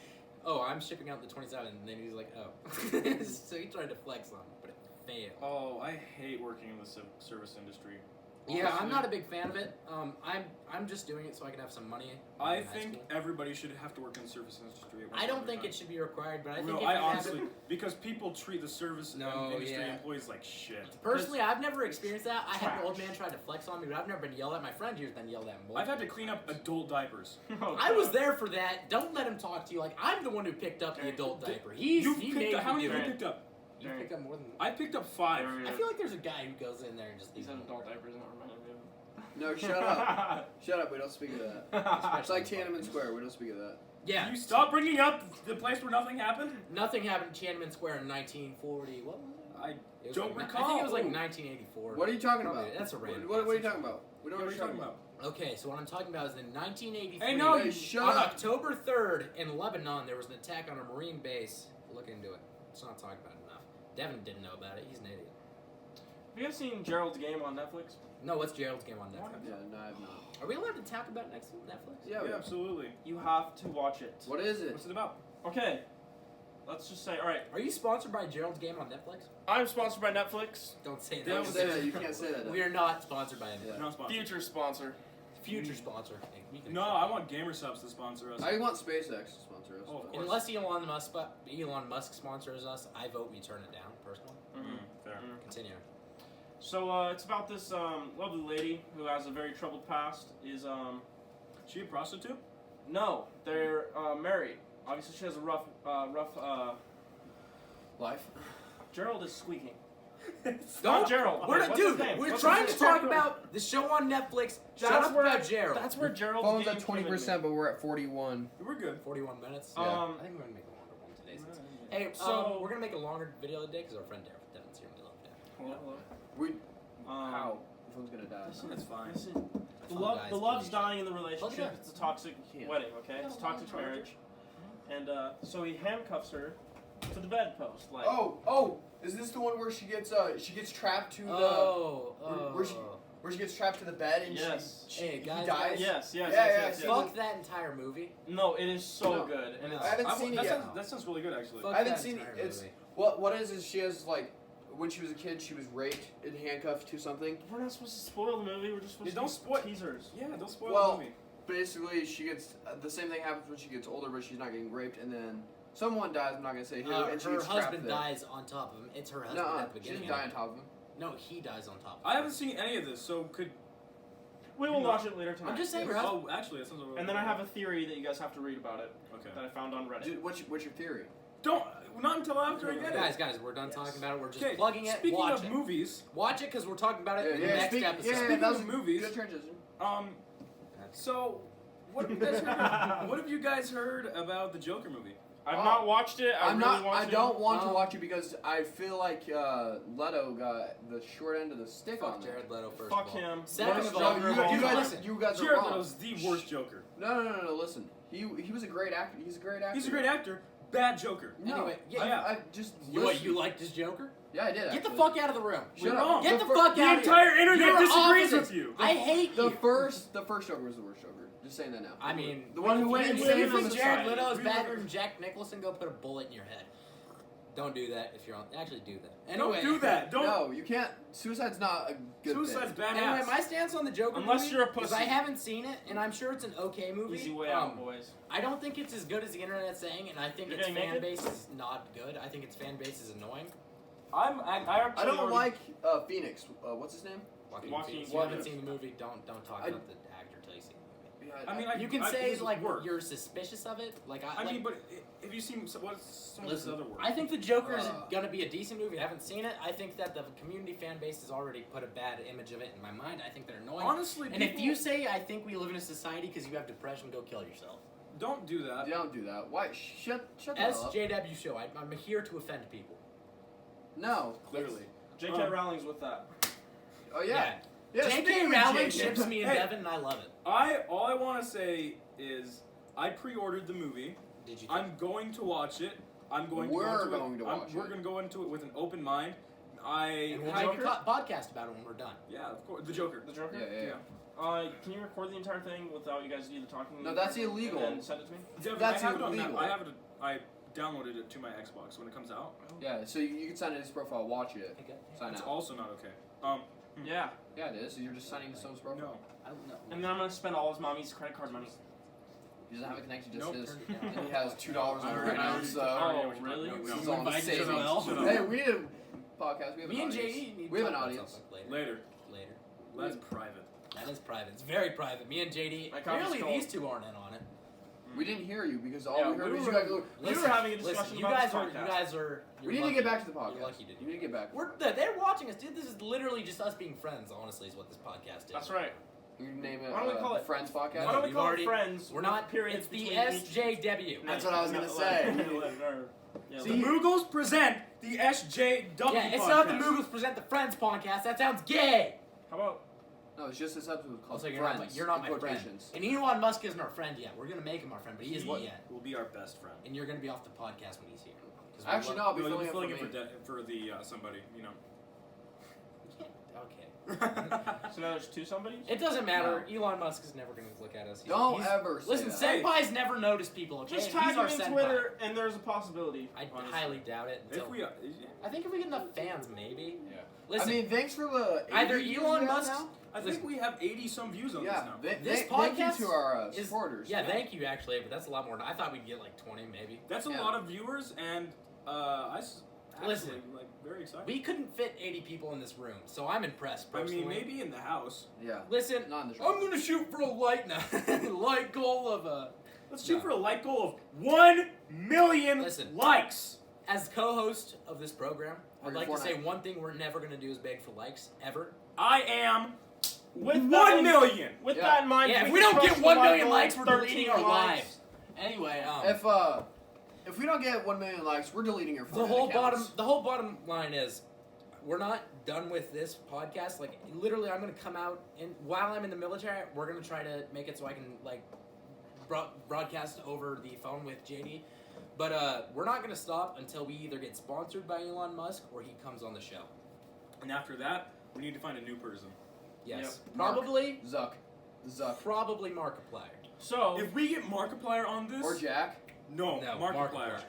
oh, I'm shipping out the 27th. And then he's like, oh. So he tried to flex on me, but it failed. Oh, I hate working in the service industry. Yeah, I'm Honestly. not a big fan of it. I'm just doing it so I can have some money. I in high think school. everybody should have to work in the service industry. at one I don't point think in it should be required, but I think No, if I you have honestly, it- because people treat the service No, industry yeah. employees like shit. Personally, I've never experienced that. I had an Trash. old man try to flex on me, but I've never been yelled at. My friend here's been yelled at more. I've had to clean up adult diapers. Oh, I was God. there for that. Don't let him talk to you like I'm the one who picked up the Dang. adult diaper. You He picked made up, how me many do have it. you picked up? You picked up more than I picked up 5. There we I go. feel like there's a guy who goes in there and just He leaves said them. adult diapers, and it reminded me of No, shut up. Shut up. We don't speak of that. It's like Tiananmen Square. We don't speak of that. Yeah. Can you stop bringing up the place where nothing happened? Nothing happened in Tiananmen Square in 1940. What was it? I It was don't like, recall. I think it was like 1984. What are you talking Probably- about? That's a random. What are you talking about? We don't know What are you talking about? Okay, so what I'm talking about is in 1983. Hey, no, Hey, shut on up. October 3rd in Lebanon, there was an attack on a Marine base. Look into it. It's not talked about enough. Devin didn't know about it. He's an idiot. Have you guys seen Gerald's Game on Netflix? No, what's Gerald's Game on Netflix? Yeah, no, I have not. Are we allowed to talk about next Netflix? Yeah, Yeah, absolutely. You have to watch it. What is it? What's it about? Okay, let's just say, all right. Are you sponsored by Gerald's Game on Netflix? I'm sponsored by Netflix. Don't say that. Don't say that. You can't say that. We are not sponsored by anyone. Yeah. No sponsor. Future sponsor. Future sponsor. Hey, we can- No, I want GamerSubs to sponsor us. I want SpaceX to sponsor us. Oh, of but- course. Unless Elon Musk sponsors us, I vote we turn it down, personally. Fair. Continue. So it's about this lovely lady who has a very troubled past. Is She a prostitute? no, they're married. Obviously, she has a rough. Life. Gerald is squeaking. Don't, Gerald. We're Okay, not, what's his dude. name? We're What's trying his to name? talk about the show on Netflix. Shut That's up where about Gerald. That's where Gerald's Phone's game at came into 20%, but we're at 41. We're good. 41 minutes. Yeah. I think we're gonna make a longer one today. Hey, So- we're gonna make a longer video today because our friend Devin's here. We love Devin. Hello. We. Um, How? The phone's gonna die. listen, That's fine. listen. The Fun love, guys, the love's please. dying in the Plug it relationship. in. It's a toxic Can't. wedding. Okay, it's a toxic marriage. And so he handcuffs her to the bedpost. Like, Oh! Is this the one where she gets trapped to the where she gets trapped to the bed and Yes. she Hey, guys, he dies? yes. Yeah. Fuck that entire movie. No, it is so No. good, and No. it's I haven't seen it yet. That sounds really good, actually. Fuck I haven't that seen it. entire It's movie. what is she has like when she was a kid she was raped and handcuffed to something. we're not supposed to spoil the movie. We're just supposed Yeah, to don't give spoil- teasers. Yeah, don't spoil Well, the movie. Basically, she gets the same thing happens when she gets older, but she's not getting raped, and then someone dies. I'm not gonna say who, and she her gets trapped husband there. dies on top of him. It's her husband No, at the she beginning. doesn't die on top of him. No, he dies on top of I haven't seen any of this, so could. We will watch it later tonight. I'm just saying, her husband. Oh, actually, that sounds really. And then I have a theory that you guys have to read about it Okay. that I found on Reddit. Dude, what's your theory? Don't. Not until after I get it. Guys, we're done talking about it. We're just Okay. plugging it. Speaking Watch of it. movies, Watch it because we're talking about it in the next episode. Speaking that was of movies- good transition. So what have you guys heard? What have you guys heard about the Joker movie? I've not watched it. I don't want to watch it because I feel like Leto got the short end of the stick Fuck on there. Jared Leto first Fuck of all. him. Second Worst of all, Joker of you all time. guys are Jared wrong. Leto's the worst Joker. No. Listen, he was a great actor. He's a great actor. He's a great actor. Bad Joker. No, Anyway, yeah. I just You listen. liked his Joker? Yeah, I did. Get the actually. fuck out of the room. Shut You're up. wrong. Get the fir- fuck The out of entire here. internet You're disagrees opposite. with you. I hate The you. first Joker was the worst Joker. Just saying that now. I mean, the one who went you insane think from the Jared side. Leto is We better were- than Jack Nicholson? Go put a bullet in your head. Don't do that if you're on. Actually, do that. Don't Anyway, do that. Don't. No, you can't. Suicide's not a good Suicide's thing. badass. Anyway, my stance on the Joker Unless movie, you're a because pussy. I haven't seen it, and I'm sure it's an okay movie. Easy way out, boys. I don't think it's as good as the internet's saying, and I think You're its getting fan naked? base is not good. I think its fan base is annoying. I I don't like Phoenix. What's his name? Joaquin If Phoenix. you haven't seen the movie, don't talk I- about the actor till you see the movie. Yeah, I mean, You can I say his like work. you're suspicious of it. Like I mean, but if you seen what's some of his Listen, other work? I think the Joker is gonna be a decent movie. I haven't seen it. I think that the community fan base has already put a bad image of it in my mind. I think they're annoying. Honestly, and if you say I think we live in a society because you have depression, go kill yourself. don't do that. don't do that. Why? Shut the hell up. SJW Show. I'm here to offend people. No. Clearly. J.K. Rowling's with that. Oh yeah. Yeah, J.K. speaking of Rowling JK. ships me and Hey. Devin, and I love it. All I want to say is I pre-ordered the movie. Did you? I'm going to watch it. I'm going We're to go into going it. to watch We're it. going to go into it with an open mind. And we'll make a podcast about it when we're done. Yeah, of course. The Joker. The Joker? Yeah. Can you record the entire thing without you guys either talking? No, that's illegal. And then send it to me? Devin, That's I have it on illegal. I have it. I downloaded it to my Xbox when it comes out. Yeah. So you can sign in his profile, watch it, Okay. sign It's out. also not okay. Yeah. Yeah, it is. So you're just signing into someone's profile. No. I don't know. And then I'm gonna spend all his mommy's credit card money. He doesn't have a connection, just Nope. his. Turn it down. And he has $2 on it right now. So Oh, really? this is No. all in the Invite you as savings. well. Shut up. Hey, we need a podcast. We have Me an and audience. JD need We to have an talk about audience. something Later. Later. That's private. That is private. It's very private. Me and JD. My copy's Clearly, cold. these two aren't in on it. We didn't hear you because all Yeah, we heard we was were- you guys. We were having a discussion Listen, you about guys this are. You podcast. guys are. We need to get back to the podcast. You're lucky to do You need to get back. They're watching us, dude. This is literally just us being friends. Honestly, is what this podcast is. That's right. You name it. Why don't we call it Friends Podcast? Why don't we You've call already- it Friends? We're not. Periods It's the between each- SJW. That's what I was gonna say. The Mooguls present the SJW Yeah, it's podcast. not the Mooguls present the Friends podcast. That sounds gay. How about? No, it's just this episode called Also, Friends. you're not in my friend. quotations. And Elon Musk isn't our friend yet. We're gonna make him our friend, but he isn't yet. will be our best friend. And you're gonna be off the podcast when he's here. 'Cause we Actually, no, love- I'll be No, you'll filling be in filling for in me. for the somebody, you know. Okay. So now there's two somebodies. It doesn't matter. Elon Musk is never gonna look at us. Don't ever say Listen, that. senpais never notice people. Okay, Just And tag he's our him in senpai. Twitter, and there's a possibility. I honestly. highly doubt it. If until- we, I think if we get enough fans, maybe. Yeah. Listen, I mean, thanks for the either 80 views Elon we have Musk. now. I think we have 80 some views on Yeah, this now. This thank podcast you to our is- supporters. Yeah, thank you actually, but that's a lot more. I thought we'd get like 20, maybe. That's a Yeah. lot of viewers, and actually, Listen. like very excited. We couldn't fit 80 people in this room, so I'm impressed. I Personally. mean, maybe in the house. Yeah. Listen, Not in this I'm room. gonna shoot for a light light goal of Let's shoot No. for a like goal of 1 million Listen. likes. As co-host of this program, Or I'd your like to say Fortnite. one thing we're never gonna do is beg for likes ever. I am With 1 that in- million. With Yeah. that in mind, Yeah, if we we don't can get crush 1 the million like likes, goal, we're deleting our 13 likes. lives. Anyway, If we don't get 1 million likes, we're deleting your the Fortnite whole accounts. bottom line is we're not done with this podcast. Like literally, I'm gonna come out and while I'm in the military, we're gonna try to make it so I can like broadcast over the phone with JD. But we're not gonna stop until we either get sponsored by Elon Musk or he comes on the show. And after that, we need to find a new person. Yes, Mark. probably Zuck. probably Markiplier. So If we get Markiplier on this, Or Jack. no, No, Markiplier.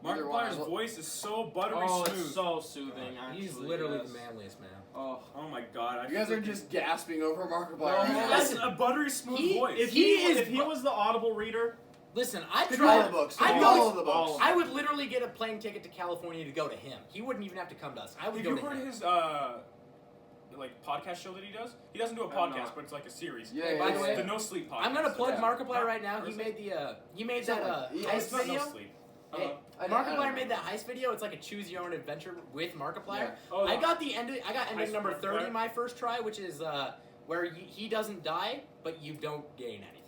Either one. Markiplier's voice is so buttery oh, smooth. it's so soothing. Actually, He's literally yes. the manliest man. Oh, Oh my god! You guys are just gasping over Markiplier. No, right now. That's a buttery smooth He- voice. if He he is if he bu- was the Audible reader, Listen, I All tried. the books. I'd all go of the to, books. I would literally get a plane ticket to California to go to him. He wouldn't even have to come to us. I would Have go you to heard him. his like podcast show that he does? He doesn't do a I have podcast, not. but it's like a series. Yeah, Hey, by the way, It's the No Sleep podcast. I'm gonna plug Yeah. Markiplier right now. Or He is made the he made It's that not like- heist It's not video. No Sleep. Hey, I don't Markiplier know. made that heist video. It's like a choose your own adventure with Markiplier. Yeah. oh, I got the ending. I got ending Heist number Markiplier? 30 my first try, which is where he doesn't die, but you don't gain anything.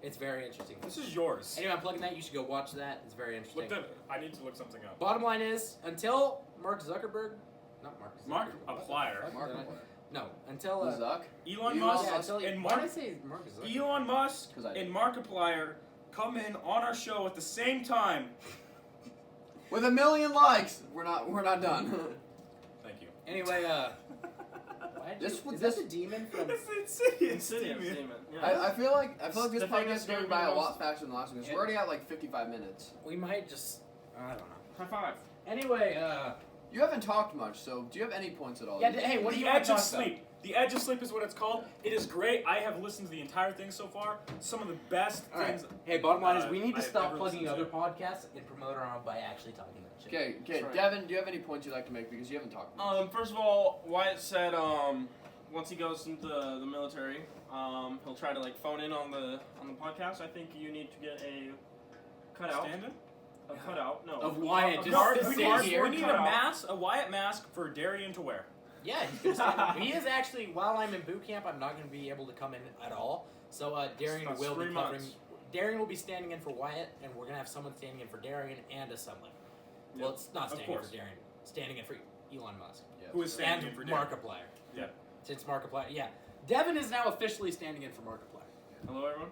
It's very interesting. This is yours. Anyway, I'm plugging that. You should go watch that. It's very interesting. Look that. I need to look something up. Bottom line is, until Mark Zuckerberg, not Mark Zuckerberg. Markiplier. What the fuck did I- Markiplier. No, until The Zuck. Elon Elon Musk yeah, until and why did I Mark. say Mark Zuckerberg? Elon Musk 'Cause I and Markiplier come in on our show at the same time. With 1 million likes, we're not done. Thank you. Anyway, why'd This you, was- is this- that the demon from? It's insidious. Insidious Damien. demon. Yeah. I feel like this The thing podcast that's is going gonna by be a the lot most- faster than the last one. 'Cause Yeah. we're already at like 55 minutes. We might just, I don't know. High five. Anyway, You haven't talked much, so do you have any points at all? yeah. Hey, what do The you want Edge to of talk about? Sleep. The Edge of Sleep is what it's called. It is great. I have listened to the entire thing so far. Some of the best All right. things. Hey, bottom line is we need to I've stop ever plugging listened other to. podcasts and promote our own by actually talking about shit. Okay, That's right. Devin, do you have any points you'd like to make because you haven't talked much? First of all, Wyatt said once he goes into the military, he'll try to like phone in on the podcast. I think you need to get a cutout. Stand-in? A cutout? No. Of Wyatt A just guard- to a sit guard- here. We need a cutout. mask, a Wyatt mask for Darian to wear. Yeah, he's gonna stand. He is actually. While I'm in boot camp, I'm not going to be able to come in at all. So Darian That's will be 3 covering. months. Darian will be standing in for Wyatt, and we're gonna have someone standing in for Darian and a someone. Well, it's not Of standing in course. for Darian. Standing in for Elon Musk. Yeah. Who is standing And in for Darian. Markiplier. Yeah. Since Markiplier, yeah. Devin is now officially standing in for Markiplier. Hello, everyone.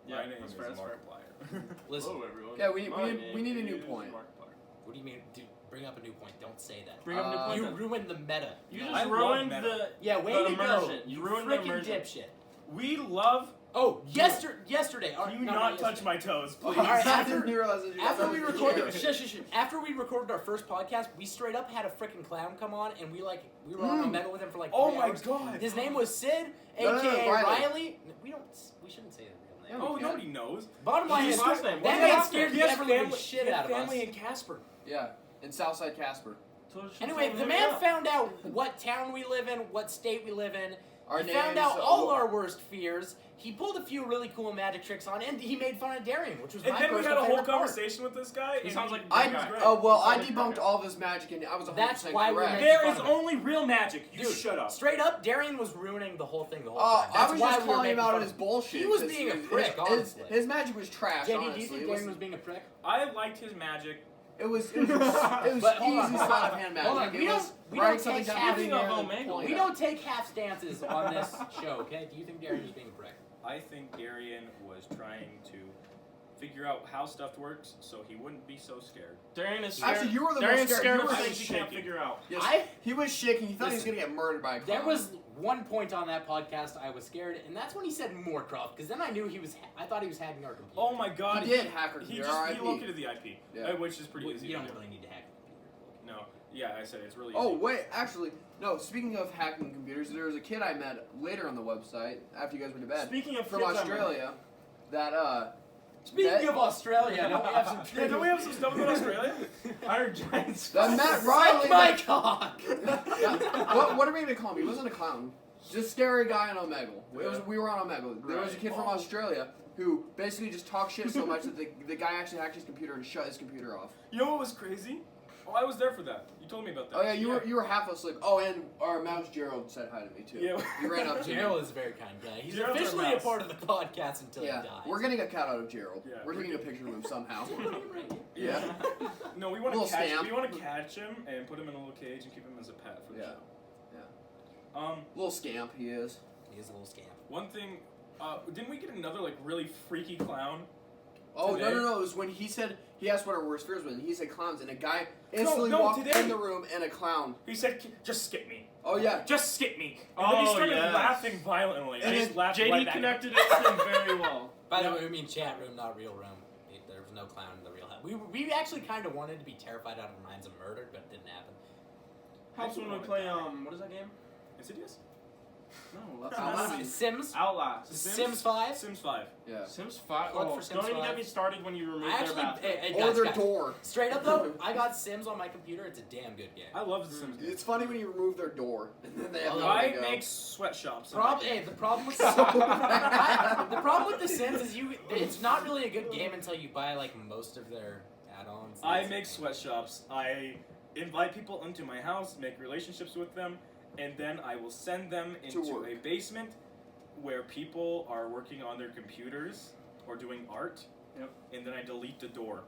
My name that's is fair, that's fair. Markiplier. Listen, Hello, everyone. Yeah, we My need a name new is point. Markiplier. what do you mean? Dude, bring up a new point. Don't say that. Bring up a new point. You then. ruined the meta. You I just love ruined meta. the. Yeah, way the to go. immersion. You You ruined the freaking immersion. dipshit. We love. Oh, yesterday. Can you not touch my toes, please? All right, I didn't realize that you After guys we were recorded, here. shush. After we recorded our first podcast, we straight up had a freaking clown come on, and we were on a mega with him for like 3 Oh my hours. god. His name was Sid, No, aka Riley. Riley. We shouldn't say the real name. Oh, Okay. nobody knows. Bottom line His is last name. that What's his man last scared He the has ever living family, shit he has out of us. family in Casper. Yeah, in Southside Casper. So just Anyway, tell the him man now. found out what town we live in, what state we live in, He found out all our worst fears. He pulled a few really cool magic tricks on, and he made fun of Darian, which was my And then we had a personal whole favorite part. conversation with this guy. He sounds like I great. I debunked all of his magic, and I was 100% That's why we're correct. making There fun is of him. only real magic. You Dude, shut up. Straight up, Darian was ruining the whole thing the whole Oh, time. I That's was why just we were calling him making out fun on of his bullshit. He was 'cause being a prick, honestly. His magic was trash, JD, honestly. do you think It Darian was, was being a prick? I liked his magic. it was But hold on, easy hold sleight on. of hand Hold on, magic. we It was don't writing take something down, half putting it of there, and Omegle. pulling We it don't take half stances on this show, okay? Do you think Darian was being a prick? I think Darian was trying to figure out how stuff works so he wouldn't be so scared. Darian is scared. Actually, you were the Darian's most scared. scared You of were things he can't shaking. figure out. Yes, he was shaking. He thought he was Listen, going to get murdered by a clown. There was one point on that podcast I was scared, and that's when he said Moorcroft, because then I knew I thought he was hacking our computer. Oh my god. He did hack our He computer, just he RIP. located the IP, Yeah. which is pretty easy You to don't do. really need to hack the computer. No. Yeah, I said it's really Oh, easy. wait, actually, no, speaking of hacking computers, there was a kid I met later on the website, after you guys went to bed, Speaking of from kids, Australia, that, Speaking of Australia, don't we have some Yeah, don't we have some stuff about Australia? I heard giants. that Matt Riley... my cock! what are we going to call him? He wasn't a clown. Just scary guy on Omegle. We were on Omegle. There was a kid from Australia who basically just talked shit so much that the guy actually hacked his computer and shut his computer off. You know what was crazy? Oh, I was there for that. You told me about that. Oh yeah, you were half asleep. Oh, and our mouse Gerald said hi to me too. Yeah. He ran up to me. Gerald is a very kind guy. He's Gerald's our officially a mouse. part of the podcast until Yeah, he dies. we're getting a cut out of Gerald. Yeah. We're taking a picture of him somehow. Yeah. No, we want Little to catch. stamp. We want to catch him and put him in a little cage and keep him as a pet for the Yeah. show. Little scamp he is. He is a little scamp. One thing, didn't we get another like really freaky clown? Oh Today? no! It was when he asked what our worst fears was, and he said clowns, and a guy instantly No, walked today. in the room and a clown. He said, "Just skip me. Oh yeah. Just skip me." And then he Oh, started yes. laughing violently. And I then just laughed JD right back. connected it to him very well. By the way, we mean chat room, not real room. There was no clown in the real house. We actually kind of wanted to be terrified out of our minds and murdered, but it didn't happen. Helps when we play what is that game? Insidious? No, that's Outlast. not Sims? Outlast. Sims 5? Sims 5. Yeah. Sims 5. Plug Oh, for Sims don't even 5. get me started when you remove I their actually, bathroom. hey, Or guys, their guys, door. straight up though, I got Sims on my computer. It's a damn good game. I love the Sims game. It's funny when you remove their door, and then they have Oh, nowhere I to go. make sweatshops. in my game. The problem with the problem with the Sims is it's not really a good game until you buy like most of their add-ons. I make sweatshops. I invite people into my house, make relationships with them, and then I will send them into work. a basement where people are working on their computers or doing art. Yep. And then I delete the door.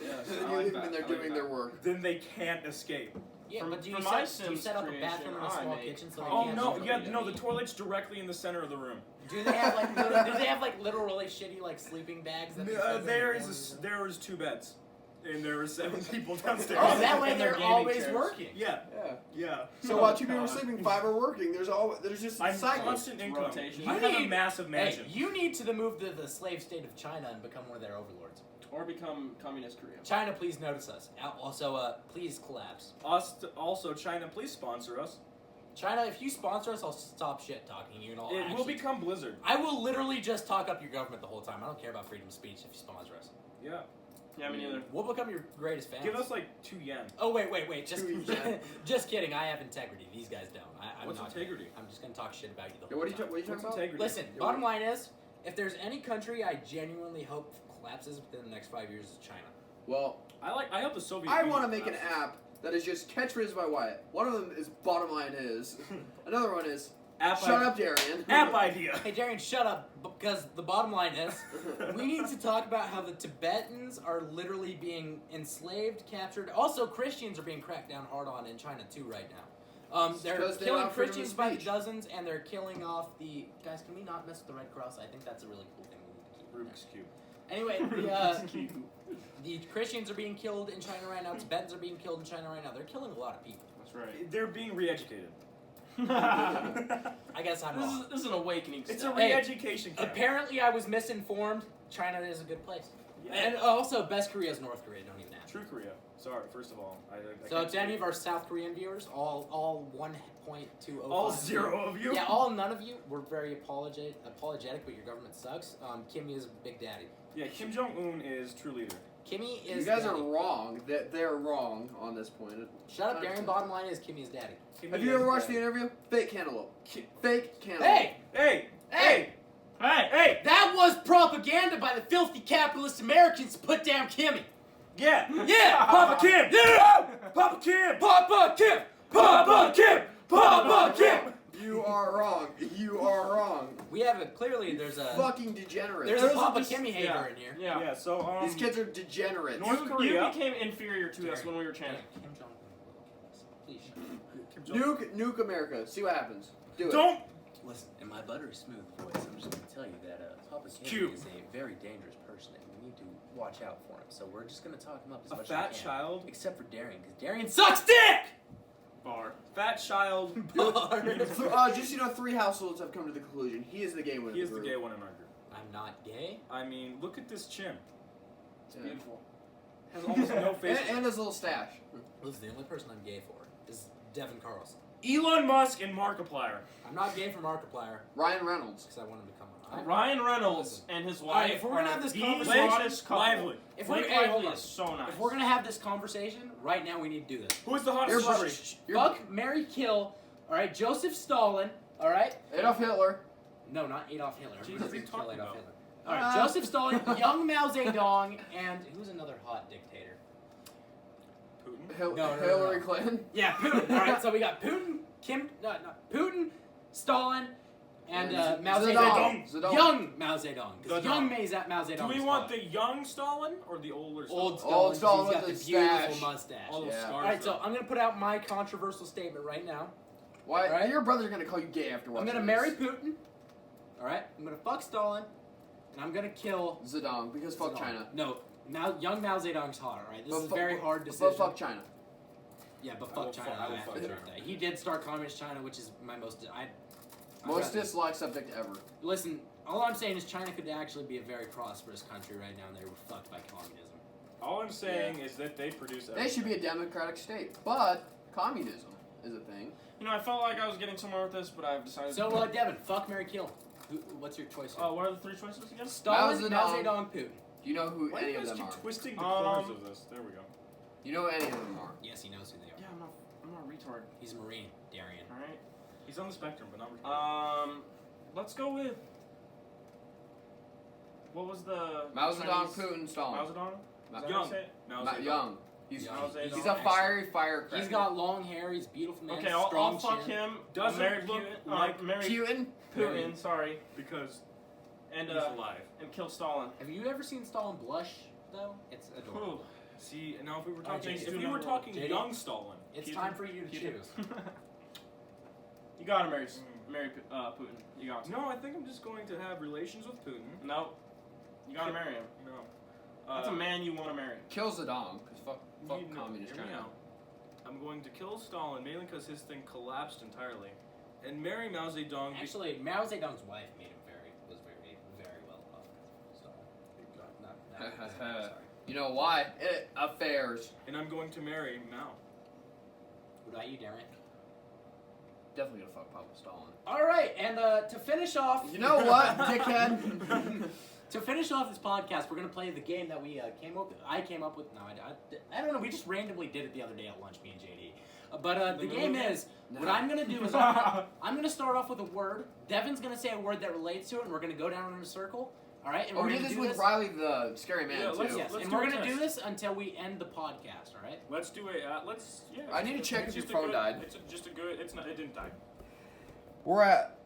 Yes, And then I you like leave them that. in there I like doing that. their work. Then they can't escape. Yeah, For- but do for you, my set, do you Sims set up a creation, bathroom and a I small make- kitchen so they Oh can't no! see Yeah, what no. you The eat? toilet's directly in the center of the room. Do they have like little really shitty like sleeping bags? That they set in There the is corners? there is 2 beds, and there are 7 people downstairs. Oh, that way And their they're gaming always chairs. working. Yeah, Yeah. yeah. So while 2 people are sleeping, 5 are working. There's just I'm cycles. constant income. Rotation. I You have a need- massive Hey, mansion. you need to move to the slave state of China and become one of their overlords. Or become communist Korea. China, please notice us. Also, please collapse. Also, China, please sponsor us. China, if you sponsor us, I'll stop shit talking you and I'll It will actually- become Blizzard. I will literally just talk up your government the whole time. I don't care about freedom of speech if you sponsor us. Yeah. Yeah, me neither. We'll become your greatest fans. Give us like 2 yen. Oh wait. Just, 2 yen. just kidding. I have integrity. These guys don't. I'm What's not integrity? I'm just gonna talk shit about you the Yeah, whole what are you time. talking What's about? integrity? Listen, bottom line is, if there's any country I genuinely hope collapses within the next 5 years, it's China. Well, I hope the Soviet I Union want to make an collapses. app that is just catchphrases by Wyatt. One of them is bottom line is. Another one is shut up, Darian. App idea. Hey Darian, shut up, because the bottom line is, we need to talk about how the Tibetans are literally being enslaved, captured. Also, Christians are being cracked down hard on in China too right now. They're Because they killing allow freedom of Christians by the speech. dozens, and they're killing off the guys. Can we not mess with the Red Cross? I think that's a really cool thing we need to keep. Rubik's Cube. Anyway, the Christians are being killed in China right now. Tibetans are being killed in China right now. They're killing a lot of people. That's right. They're being re-educated. I guess I'm wrong. This is an awakening It's step. a re-education camp. Apparently, I was misinformed. China is a good place. Yeah. And also, best Korea is North Korea. Don't even ask. True Korea. Sorry, first of all. I So can't to any speak. of our South Korean viewers, all 1.205. All 0 of you? Yeah, all none of you. We're very apologetic, but your government sucks. Kim is Big Daddy. Yeah, Kim Jong-un is true leader. Kimmy is. You guys daddy. are wrong. They're wrong on this point. Shut up, Darian. Bottom line is Kimmy is daddy. Have you ever watched the interview? Fake cantaloupe. Fake cantaloupe. Hey! Hey! Hey! Hey! That was propaganda by the filthy capitalist Americans to put down Kimmy. Yeah! Yeah! Papa Kim! Yeah! Papa Kim! Papa Kim! Papa Kim! Papa Kim! You are wrong. You are wrong. We have there's a Fucking degenerates. there's a Papa Kimmy hater in here. Yeah. Yeah, so, These kids are degenerates. North You Korea. became inferior to us when we were chanting. Kim Jong-un. Please shut up. Nuke America. See what happens. Do it. Don't! Listen, in my buttery smooth voice, I'm just going to tell you that Papa Cute. Kim is a very dangerous person, and we need to watch out for him. So we're just going to talk him up as A much fat as we can. child. Except for Darian, because Darian sucks dick! Bar. Fat child. Just so you know, 3 households have come to the conclusion. He is the gay one. He in is the group. gay one in our group. I'm not gay. I mean, look at this chin. It's beautiful. Has almost no face. And his little stash. Listen, the only person I'm gay for is Devin Carlson. Elon Musk and Markiplier. I'm not gay for Markiplier Ryan Reynolds. because I want him to come on. Ryan Reynolds and his wife. Alright, if we're gonna have this the conversation- hottest couple. Lively. If Blake we're, hey, hold Lively on. is so nice. If we're gonna have this conversation right now, we need to do this. Who is the hottest You're celebrity? Fuck, marry, kill. All right, Joseph Stalin. All right. Adolf Hitler. No, not Adolf Hitler. Jesus, Everybody what are you kill talking Adolf about? Hitler. All right, Joseph Stalin, young Mao Zedong, and who's another hot dictator? Putin. No. Hillary Clinton. Yeah, Putin. All right, so we got Putin, Putin, Stalin, and Mao Zedong. Zedong. Young Mao Zedong. 'Cause Zedong. young Mao Zedong. Do we is want hot. the young Stalin or the older Stalin? Old Stalin? Old Stalin He's got with the the beautiful stash. mustache. All those Yeah. scars. All right, so I'm gonna put out my controversial statement right now. Why? Alright. Your brother's gonna call you gay after I'm watching gonna this. marry Putin. All right, I'm gonna fuck Stalin, and I'm gonna kill Zedong because fuck Zedong. China. No, young Mao Zedong's hot. All right, this But is a fu- very but- hard but decision. fuck China. Yeah, but I fuck will China. fuck- I will I have fuck to China. admit that. He did start communist China, which is my most. Most disliked subject ever. Listen, all I'm saying is China could actually be a very prosperous country right now, and they were fucked by communism. All I'm saying is that they produce everything. They should be a democratic state, but communism is a thing. You know, I felt like I was getting somewhere with this, but I've decided. So, Devin, fuck, marry, kill. What's your choice? Here? What are the 3 choices again? Stalin, Mao Mao Zedong. Zedong, Putin. Do you know who Why do any you of guys them keep are? twisting the corners of this? There we go. You know who any of them are? Yes, he knows who they are. Yeah, I'm not a retard. He's a Marine, Darian. All right. He's on the spectrum, but not retarded. Let's go with. What was the Mao Zedong, Chinese- Putin, Stalin. Mao Zedong? Is that how Young. you say it? Now Not young. He's Young. Mao Zedong. he's a fiery firecracker. He's got long hair. He's a beautiful man. Okay, I'll strong fuck chin. him. Doesn't marry look Putin, like marry Putin. Putin. Sorry, because and he's alive. and kill Stalin. Have you ever seen Stalin blush? Though it's adorable. Ooh. See, now if we were Alright, talking, JD, if we were talking JD. young Stalin, It's he's- time for you to he's- choose. You gotta marry Putin. You got to. No, I think I'm just going to have relations with Putin. No. You gotta marry him. No. That's a man you want to marry. Kill Zedong, because fuck You know, communist hear me China. out. I'm going to kill Stalin mainly because his thing collapsed entirely, and marry Mao Zedong. Actually, Mao Zedong's wife made him very well off. Stalin. Sorry. You know why? Affairs. And I'm going to marry Mao. What about you, Darian? Definitely gonna fuck Papa Stalin. All right, and to finish off, You know what, dickhead? to finish off this podcast, we're gonna play the game that I came up with. No, I don't know. We just randomly did it the other day at lunch, me and JD. But the game is what I'm gonna do is I'm gonna start off with a word. Devin's gonna say a word that relates to it, and we're gonna go down in a circle. All right, and Oh, we're we gonna did this do with this. Riley the scary man Yeah, too. let's- Yes, let's and do we're a gonna do test. this until we end the podcast. All right. Let's do a. Let's. Yeah. I need to check it's if just your a phone good- died. It's just a good. It's not. It didn't die. We're at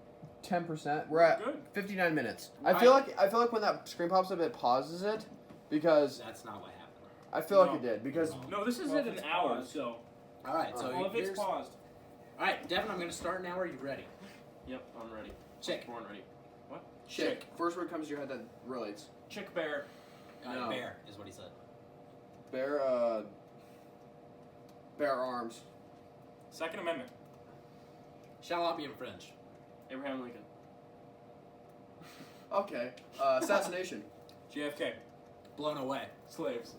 10%. We're at Good. 59 minutes. Right. I feel like when that screen pops up, it pauses it because That's not what happened. I feel like No. it did because No, this is Well, at if an it's hour, paused. so. All right, so Well, if it's here's. paused. All right, Devin, I'm gonna start now. Are you ready? Yep, I'm ready. Chick. Born ready. chick. First word comes to your head that relates. Chick bear. No. Bear is what he said. Bear arms. Second Amendment. Shall not be infringed. Abraham Lincoln. Okay. Assassination. JFK. Blown away. Slaves.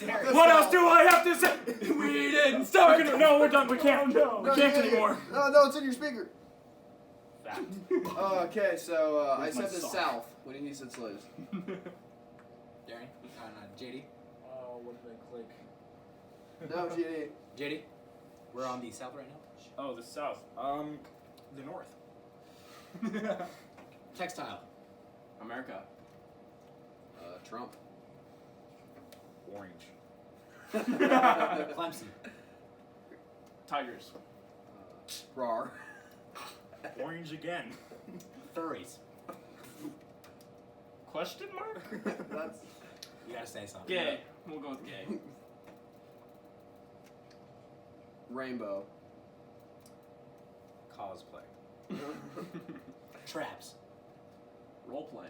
Darian. What else do I have to say? We didn't start. No, we're done. We can't. No, We can't anymore. No, it's in your speaker. Fact. Okay, so I Where's my said the sock? South when he said slaves. Darren? JD? What did I click? No, GD. JD? We're on the south right now. Oh, the South. The North. Textile. America. Trump. Orange. Clemson. Tigers. Rar. Orange again. Furries. Question mark? That's You gotta say something. Gay. We'll go with gay. rainbow. Cosplay. Traps. Role play.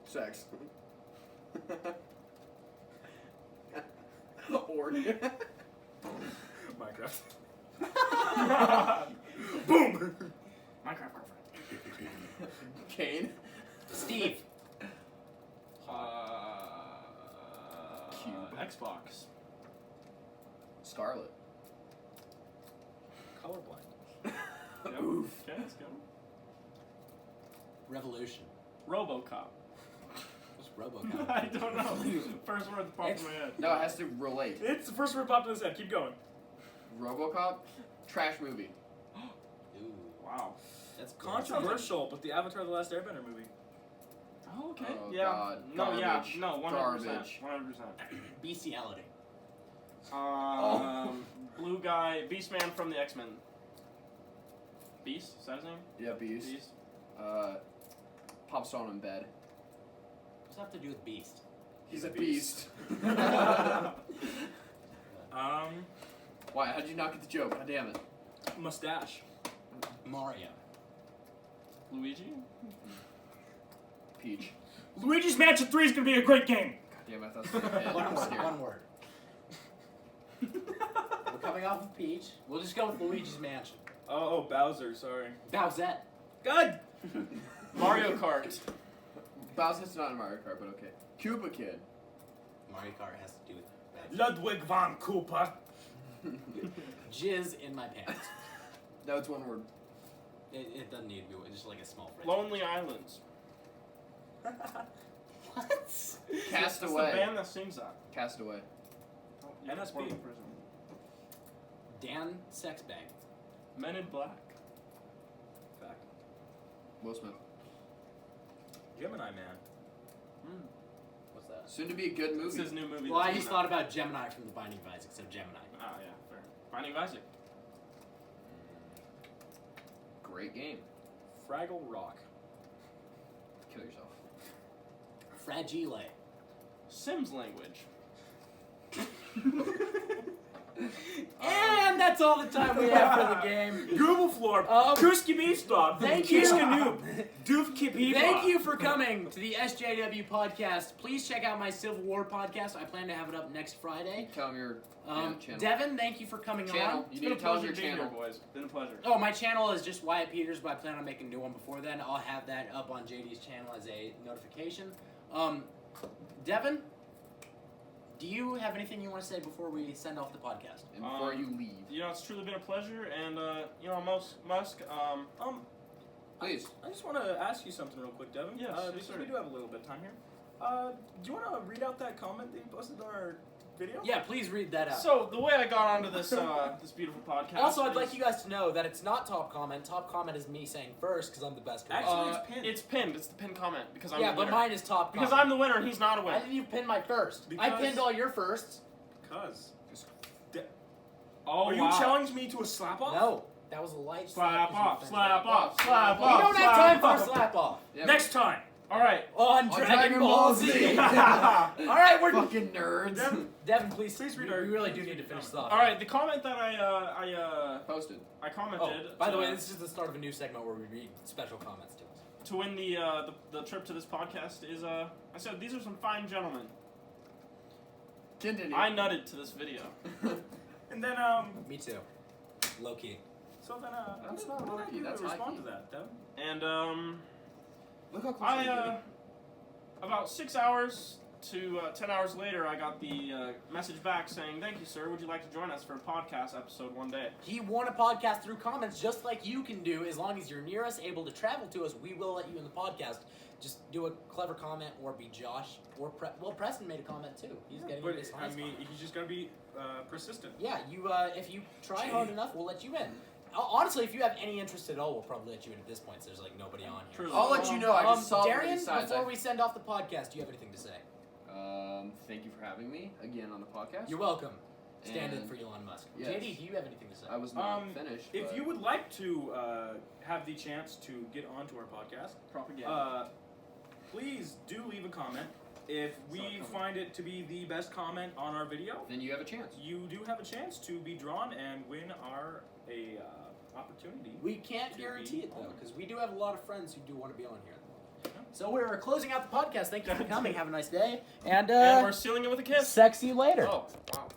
Sex. Org. Minecraft. Boom! Minecraft girlfriend. Kane. Steve. Cube. Xbox. Scarlet. Colorblind. Yep. Oof. Okay, let's go. Revolution. RoboCop. What's RoboCop? I don't know. First word that popped in my head. No, it has to relate. It's the first word popped in his head. Keep going. RoboCop. Trash movie. Ooh, Wow. that's Controversial, but the Avatar: The Last Airbender movie. Oh, okay. Oh, yeah. God. No, Garbage. yeah. No, 100%. Garbage. 100%. Bestiality. Blue guy, Beast Man from the X-Men. Beast? Is that his name? Yeah, Beast. Beast. Pops on in bed. What's that have to do with Beast? He's a beast. Why? How'd you not get the joke? God damn it. Mustache. Mario. Luigi? Peach. Luigi's Mansion 3 is gonna be a great game. God damn it, I thought it was a hit. One I'm word. scared. One word. We're coming off of Peach. We'll just go with Luigi's Mansion. Oh, Bowser. Sorry. Bowsette. Good. Mario Kart. Bowser's not in Mario Kart, but okay. Cuba Kid. Mario Kart has to do with that. Ludwig von Cooper. Jizz in my pants. No, it's one word. It doesn't need to be just like a small phrase. Lonely Islands. What? That's the Castaway. band that sings that. Castaway. Oh, yeah, NSP. Portland Prison. Dan Sexbag. Men in Black. Fact. Will Smith. Gemini Man. What's that? Soon to be a good It's movie. his new movie. Well, I that's just coming thought about Gemini from The Binding of Isaac, so Gemini. out. Ah, yeah, fair. Binding of Isaac. Great game. Fraggle Rock. Kill yourself. Fragile. Sims language. And that's all the time we have for the game. Google floor. Kuski Beastdog. Thank you. Noob. Doof Kipiba. Thank you for coming to the SJW podcast. Please check out my Civil War podcast. I plan to have it up next Friday. Tell them your channel. Devin, thank you for coming Channel. on. You It's need been to a tell them pleasure your being channel. here, boys. Been a pleasure. Oh, my channel is just Wyatt Peters, but I plan on making a new one before then. I'll have that up on JD's channel as a notification. Devin, do you have anything you want to say before we send off the podcast? And before you leave. You know, it's truly been a pleasure, and Musk. Please. I just want to ask you something real quick, Devin. Yes, yes, because sir. we do have a little bit of time here. Do you want to read out that comment that you posted on our video? Yeah, please read that out. So the way I got onto this this beautiful podcast. Also, I'd is- like you guys to know that it's not top comment. Top comment is me saying first because I'm the best. Actually, host. it's pinned. It's pinned. It's the pinned comment because I'm Yeah, the but winner. mine is top comment. Because I'm the winner and he's not a Why winner. didn't you pin my first? I Because- pinned all your firsts. Because. Oh, Are you wow. challenging me to a slap off? No, that was a light Slap 'cause you off, offended slap me. off, slap We off. don't have time for a slap off. Yeah, Next time. All right. On Dragon Ball Z. All right, we're Fucking nerds. Devin, please read we our- really do need to finish this off. All right. The comment that I Posted. commented. Oh, by the to- way, this is the start of a new segment where we read special comments to us. to win the trip to this podcast is I said these are some fine gentlemen. Continue. I nutted to this video. And then, Me too. Low key. so then, That's how not did low-key, you that's respond high-key. to that, Devin? And Look how close I'm about 6 hours to 10 hours later, I got the message back saying, "Thank you, sir. Would you like to join us for a podcast episode one day?" He won a podcast through comments, just like you can do. As long as you're near us, able to travel to us, we will let you in the podcast. Just do a clever comment, or be Josh, or Preston made a comment too. He's getting But this. I mean, he's just gotta be persistent. Yeah, you. If you try hard enough, we'll let you in. Honestly, if you have any interest at all, we'll probably let you in at this point. So there's like nobody on here. True. I'll let you know. I just saw Darian, these sides. before we send off the podcast, do you have anything to say? Thank you for having me again on the podcast. You're welcome. Stand in And- for Elon Musk. Yes. JD, do you have anything to say? I was not finished. If but- you would like to have the chance to get onto our podcast, Propaganda. please do leave a comment. If we find it to be the best comment on our video, then you have a chance. you do have a chance to be drawn and win our opportunity. We can't to guarantee be it though, on. because we do have a lot of friends who do want to be on here at the moment. So we're closing out the podcast. Thank you for coming. Have a nice day, and and we're sealing it with a kiss. see you later. Oh, wow.